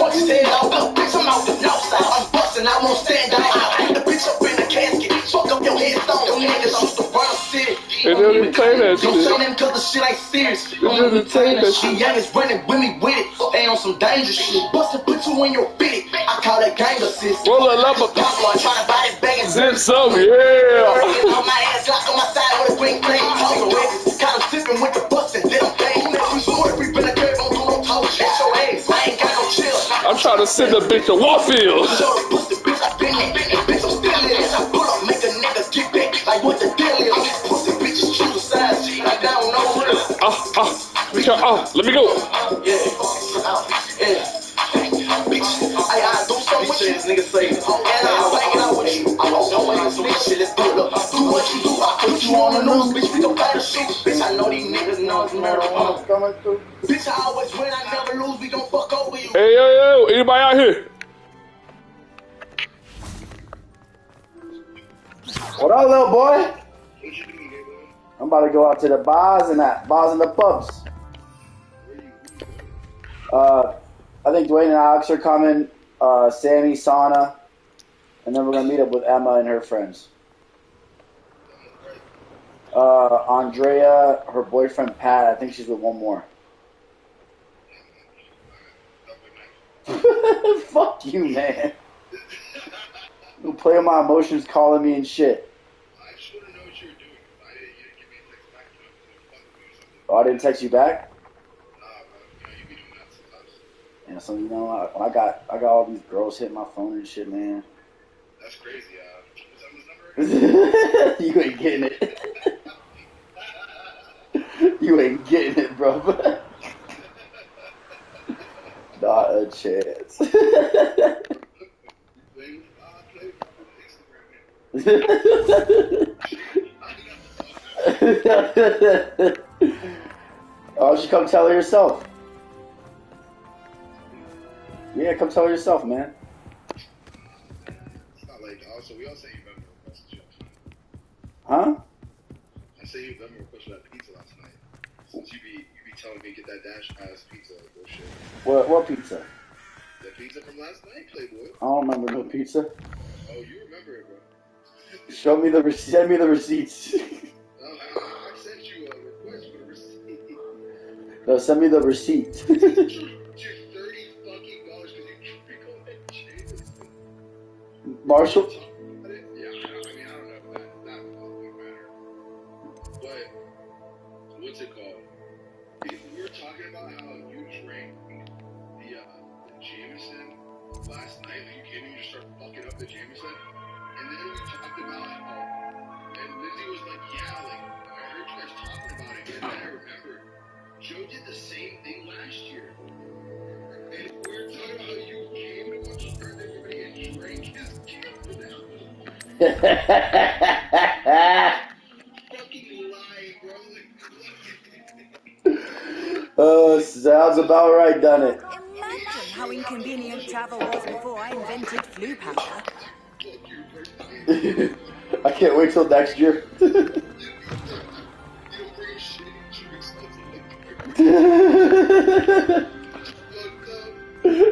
I won't stand out. I the bitch up in the casket. Fuck up your headstone. Them niggas used to run the city. It doesn't play that shit. Don't show them cause the shit ain't serious. It doesn't play that shit. Young is running with me with it. They on some dangerous shit. Bust a put you in your fitted. I call that gang assist. Roll a lumber. Popcorn trying to buy this bag and zip some, yeah. On my ass, lock on my side with a green flame. Kind of sipping with the bus and then I'm paying. We been a crib, don't do no talk shit. Your ass, I ain't got no chill. I'm trying to send a bitch to Warfield. Let me go. Nigga say, and I'm hanging out with you. I don't want to do shit. Let's do it up. Do what you do. I put you on the news, bitch. We gon' fight a shoot. Bitch, I know these niggas know it's marijuana coming through. Bitch, I always win. I never lose. We gon' fuck over you. Hey, yo, anybody out here? What up, little boy? I'm about to go out to the bars and the pubs. I think Dwayne and Alex are coming. Sammy, Sana, and then we're gonna meet up with Emma and her friends. Andrea, her boyfriend Pat. I think she's with one more. Fuck you, man. You play on my emotions, calling me and shit. I just want to know what you were doing. You didn't give me a text back. Oh, I didn't text you back? You be doing that sometimes. Yeah, so you know, I got all these girls hitting my phone and shit, man. That's crazy. Is that number? You ain't getting it. You ain't getting it, bro. Not a chance. Oh, she come tell her yourself. Yeah, come tell her yourself, man. It's not like also we all say you remember request the Huh? I say you remember request that pizza last night. Since you be telling me get that dash ass pizza bullshit. What pizza? The pizza from last night, Playboy. I don't remember no pizza. Oh, you remember it, bro. Send me the receipts. I sent you a request for the receipt. No, send me the receipt. $30 because you drink on that shit. Marshall? Yeah, I don't know if that would matter. But, what's it called? We were talking about how you drank the Jameson last night. Like you came in and just started fucking up the Jameson. And then we talked about how, and Lindsay was like, yeah, like, I heard you guys talking about it, and then I remembered, Joe did the same thing last year. And we were talking about how you came to watch everybody and drank his gift for that. Sounds about right, done it. Imagine how inconvenient travel was before I invented flu powder. I can't wait till next year.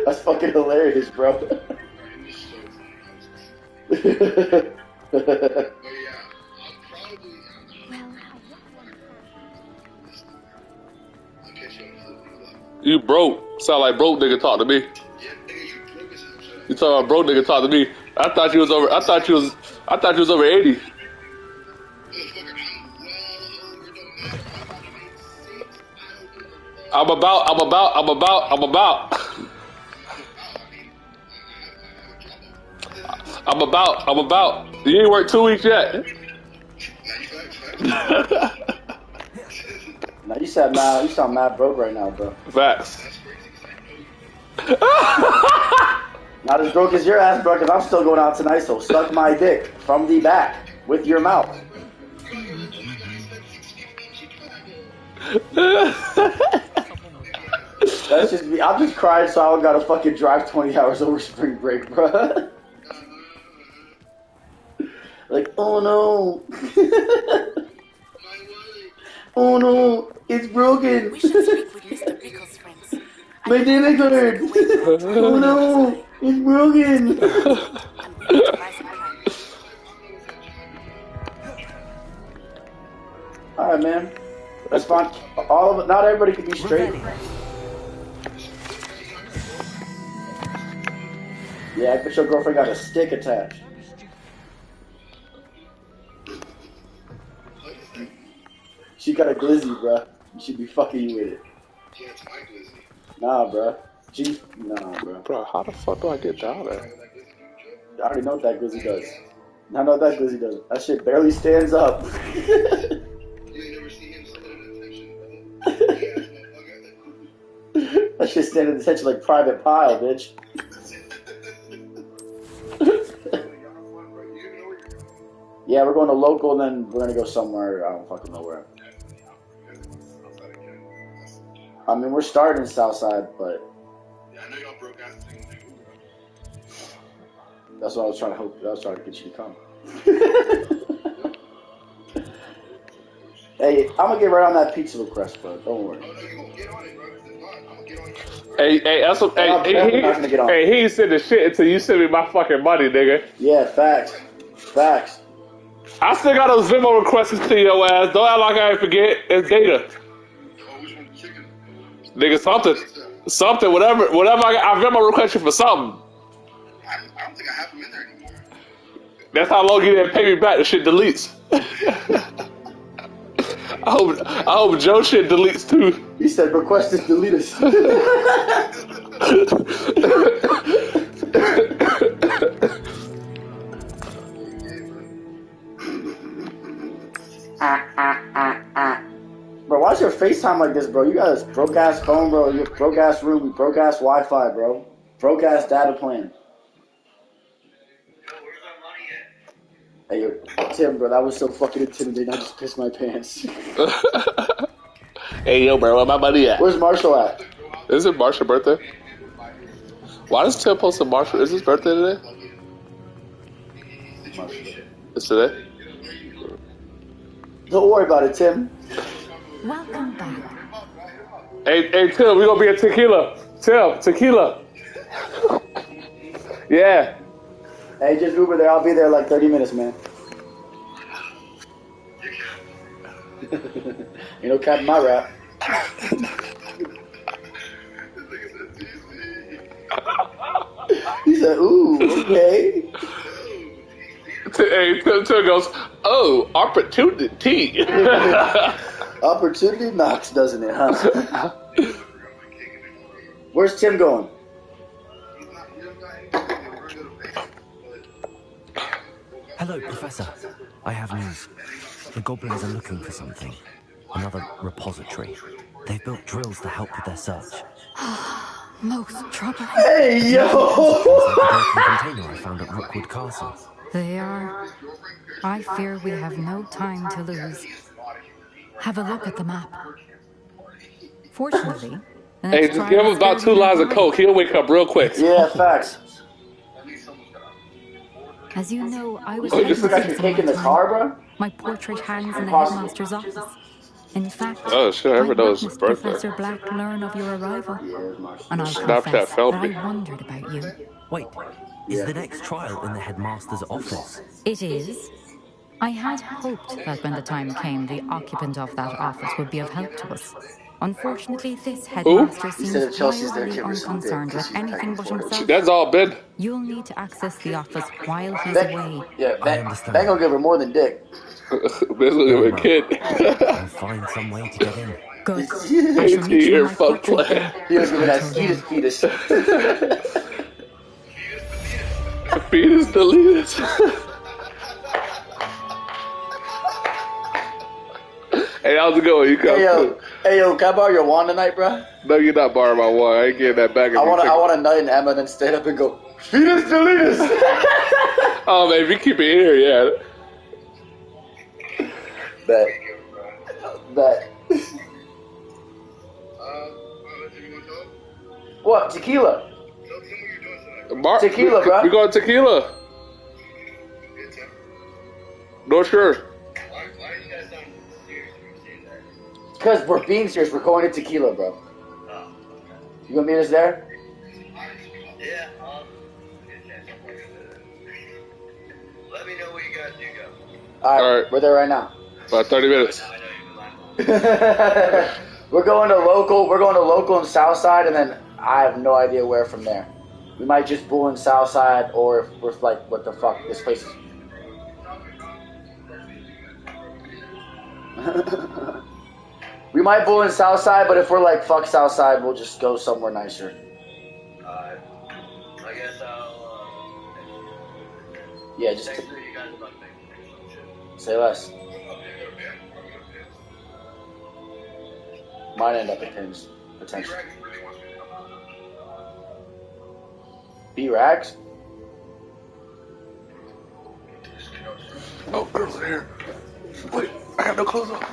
That's fucking hilarious, bro. You broke. Sound like broke nigga talk to me. You talking about broke nigga talk to me. I thought you was over 80. I'm about. You ain't worked 2 weeks yet. Now you sound mad broke right now, bro. Facts. Not as broke as your ass, bro, because I'm still going out tonight, so suck my dick from the back with your mouth. That's just me. I'm just crying so I don't gotta fucking drive 20 hours over spring break, bro. Like, oh no. Oh no, it's broken. We should speak with Mr. Pickles' friends. My dick hurt. Oh no, it's broken. Alright, man. That's fine. All of it. Not everybody can be straight. Yeah, I bet your girlfriend got a stick attached. She got a glizzy, bruh. She be fucking you with it. Nah, bruh. Nah, bruh. Bro, how the fuck do I get down there? I already know what that glizzy does. I know what that glizzy does. That shit barely stands up. That shit standing in attention like Private Pile, bitch. Yeah, we're going to local, and then we're gonna go somewhere. I don't fucking know where. I mean, we're starting in Southside, but that's what I was trying to hope. I was trying to get you to come. Hey, I'm gonna get right on that pizza request, bro. Don't worry. Hey, that's what. Hey, he ain't send the shit until you send me my fucking money, nigga. Yeah, facts. I still got those Venmo requests to your ass. Don't act like I ain't forget. It's data. Nigga, something, whatever. I Venmo request you for something. I don't think I have them in there anymore. That's how long you didn't pay me back. The shit deletes. I hope Joe shit deletes too. He said request is delete us. Bro, why's your FaceTime like this, bro? You got this broke ass phone, bro. You broke ass room, broke ass Wi-Fi, bro. Broke ass data plan. Hey, yo, Tim, bro, that was so fucking intimidating. I just pissed my pants. Hey, yo, bro, where my money at? Where's Marshall at? Is it Marshall's birthday? Why does Tim post a Marshall? Is his birthday today? It's today? Don't worry about it, Tim. Welcome back. Hey, Tim, we gonna be at Tequila. Tim, Tequila. Yeah. Hey, just Uber there. I'll be there in like 30 minutes, man. You know, cap my rap. He said, ooh, okay. Hey, Tim goes, oh, opportunity. Opportunity knocks, doesn't it, huh? Where's Tim going? Hello, Professor. I have news. The goblins are looking for something. Another repository. They've built drills to help with their search. Most troubling. Hey, yo! The broken container I found at Rookwood Castle. They are. I fear we have no time to lose. Have a look at the map. Fortunately, the Hey, next just trial give him is about 2 fairly lines of nearby. coke. He'll wake up real quick. Yeah, facts. As you know, I was You forgot headmistress your in cake my in the time. car, bro? My portrait hangs in the Impossible. headmaster's office. In fact, Oh shit, I I never know it's his witnessed birthday. Professor Black learn of your arrival. And I'll Snapchat confess found that I me. wondered about you. Wait, is the next trial in the headmaster's office? It is. I had hoped that when the time came, the occupant of that office would be of help to us. Unfortunately, this headmaster He said seems if Chelsea's there, wildly give her some dick, unconcerned 'cause with she's anything paying but for it. himself. That's all Ben. You'll need to access the office while he's Ben, away. yeah, Ben gonna give her more than dick. Ben's gonna give her a kid. I'll find some way to get in. Good. I shall make sure my fuck portrait play. there. He was giving that Until fetus. Fetus deleted. Hey, how's it going? You come Hey yo, can I borrow your wand tonight, bro? No, you're not borrowing my wand. I ain't getting that back. I want to nut in Emma, then stand up and go, fetus deletus. Oh man, if you keep it here, yeah. Bet. What? Tequila? Tequila, bro. We going tequila. No, sure. Because we're being serious. We're going to tequila, bro. You gonna meet us there? Yeah. Let me know what you guys do go. All right. We're there right now. About 30 minutes. We're going to local. We're going to local and south side, and then I have no idea where from there. We might just bull in south side, or if we're like, what the fuck, this place is. We might bull in south side, but if we're like fuck south side, we'll just go somewhere nicer. I guess I'll. Yeah, just text you guys about say less. Might end up at pins, potentially. B-Rags? Oh, girls are here. Wait, I have no clothes on.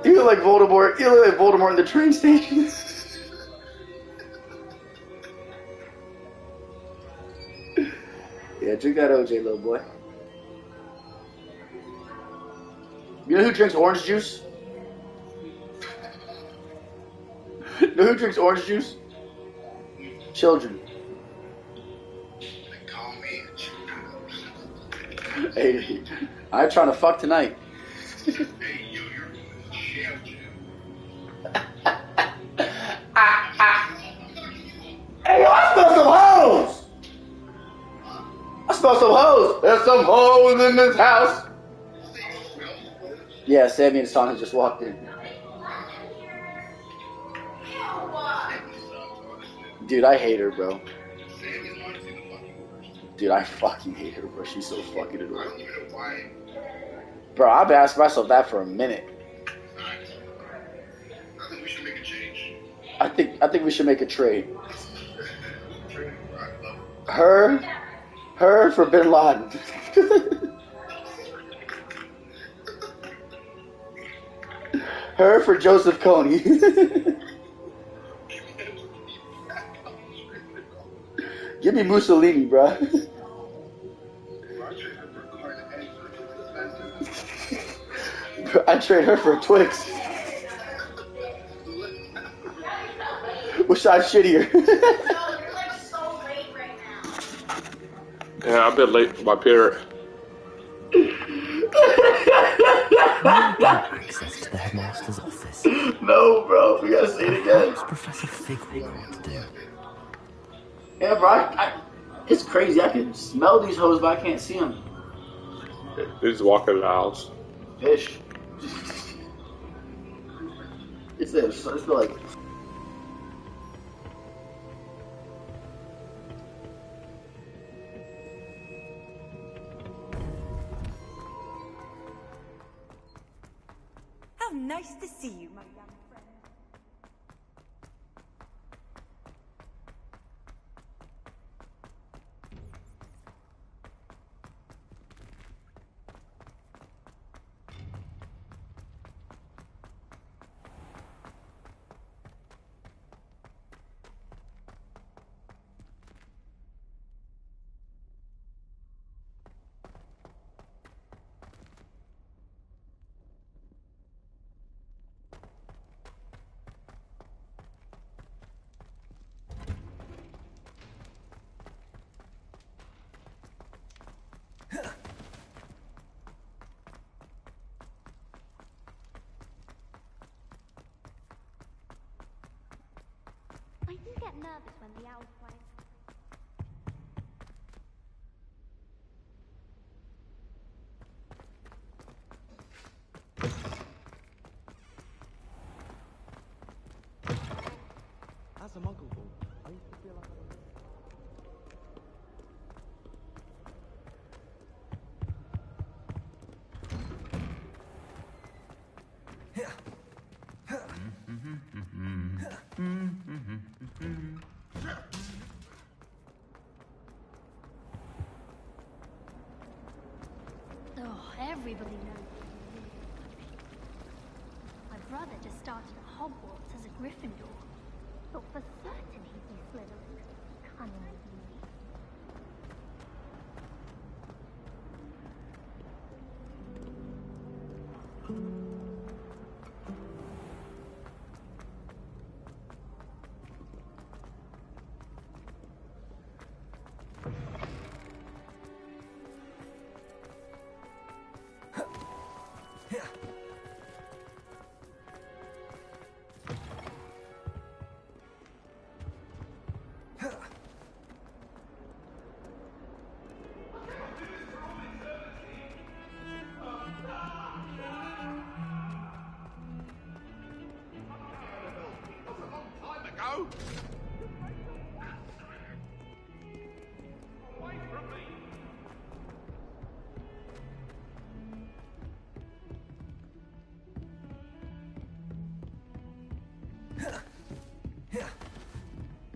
You look like Voldemort. You look like Voldemort in the train station. Yeah, drink that OJ, little boy. You know who drinks orange juice? You know who drinks orange juice? Children. Hey, I'm trying to fuck tonight. Hey, I smell some hoes! I smell some hoes! There's some hoes in this house! Yeah, Sammy and Son just walked in. Dude, I hate her, bro. Dude, I fucking hate her, bro. She's so fucking annoying. Bro, I've asked myself that for a minute. I think we should make a change. I think we should make a trade. Her for Bin Laden. Her for Joseph Kony. Give me Mussolini, bro. I'd trade her for Twix. Which side's shittier? Yeah, I've been late for my period. Access to the headmaster's office. No, bro. We gotta see it again. Professor Fig will know what to do. Yeah, bro. It's crazy. I can smell these hoes, but I can't see them. They just walk in the house. Fish. It's there. It's like. Nice to see you, my young friend. I do get nervous when the owls play. As a muggle boy, I used to feel like I was... Oh, everybody knows. My brother just started at Hogwarts as a Gryffindor. Thought for certain he'd be Slytherin. Cunning beauty.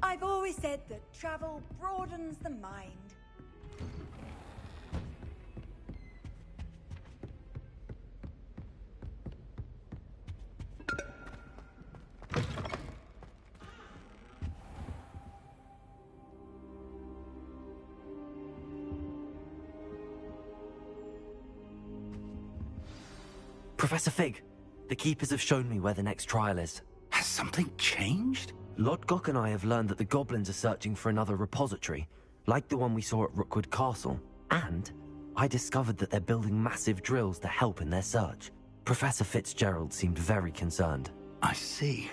I've always said that travel broadens the mind. Professor Fig, the Keepers have shown me where the next trial is. Has something changed? Lodgok and I have learned that the goblins are searching for another repository, like the one we saw at Rookwood Castle. And I discovered that they're building massive drills to help in their search. Professor Fitzgerald seemed very concerned. I see.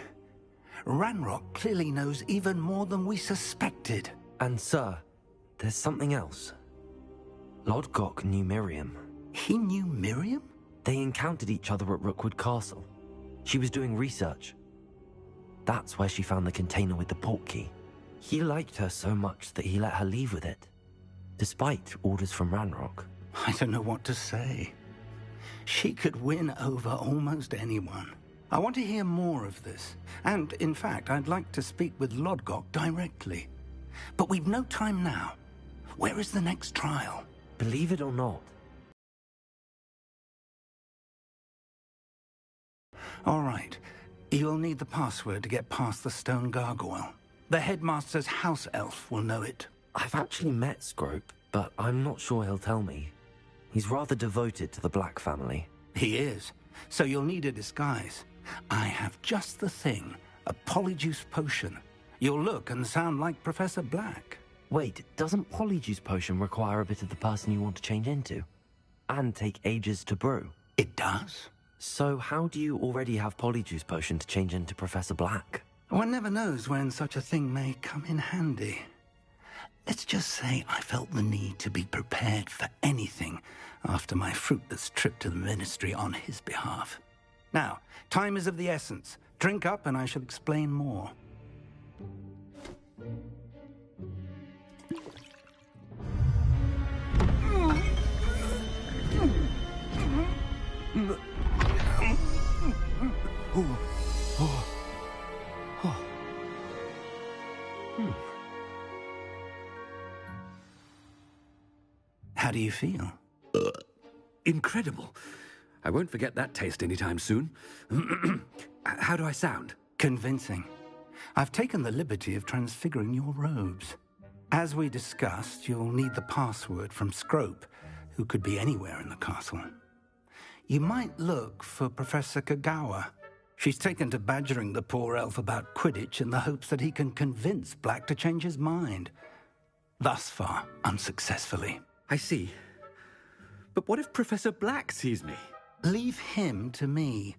Ranrock clearly knows even more than we suspected. And sir, there's something else. Lodgok knew Miriam. He knew Miriam? They encountered each other at Rookwood Castle. She was doing research. That's where she found the container with the portkey. He liked her so much that he let her leave with it, despite orders from Ranrock. I don't know what to say. She could win over almost anyone. I want to hear more of this. And, in fact, I'd like to speak with Lodgok directly. But we've no time now. Where is the next trial? Believe it or not. All right. You'll need the password to get past the stone gargoyle. The headmaster's house elf will know it. I've actually met Scrope, but I'm not sure he'll tell me. He's rather devoted to the Black family. He is. So you'll need a disguise. I have just the thing. A polyjuice potion. You'll look and sound like Professor Black. Wait, doesn't polyjuice potion require a bit of the person you want to change into? And take ages to brew? It does. So how do you already have polyjuice potion to change into Professor Black? One never knows when such a thing may come in handy. Let's just say I felt the need to be prepared for anything after my fruitless trip to the Ministry on his behalf. Now, time is of the essence. Drink up and I shall explain more. you feel? Incredible. I won't forget that taste anytime soon. How do I sound? Convincing. I've taken the liberty of transfiguring your robes. As we discussed, you'll need the password from Scrope, who could be anywhere in the castle. You might look for Professor Kagawa. She's taken to badgering the poor elf about Quidditch in the hopes that he can convince Black to change his mind. Thus far, unsuccessfully. I see. But what if Professor Black sees me? Leave him to me.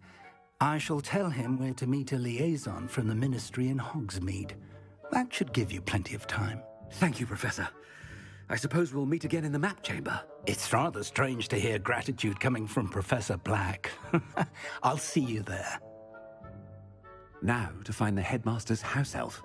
I shall tell him where to meet a liaison from the Ministry in Hogsmeade. That should give you plenty of time. Thank you, Professor. I suppose we'll meet again in the map chamber. It's rather strange to hear gratitude coming from Professor Black. I'll see you there. Now to find the headmaster's house elf.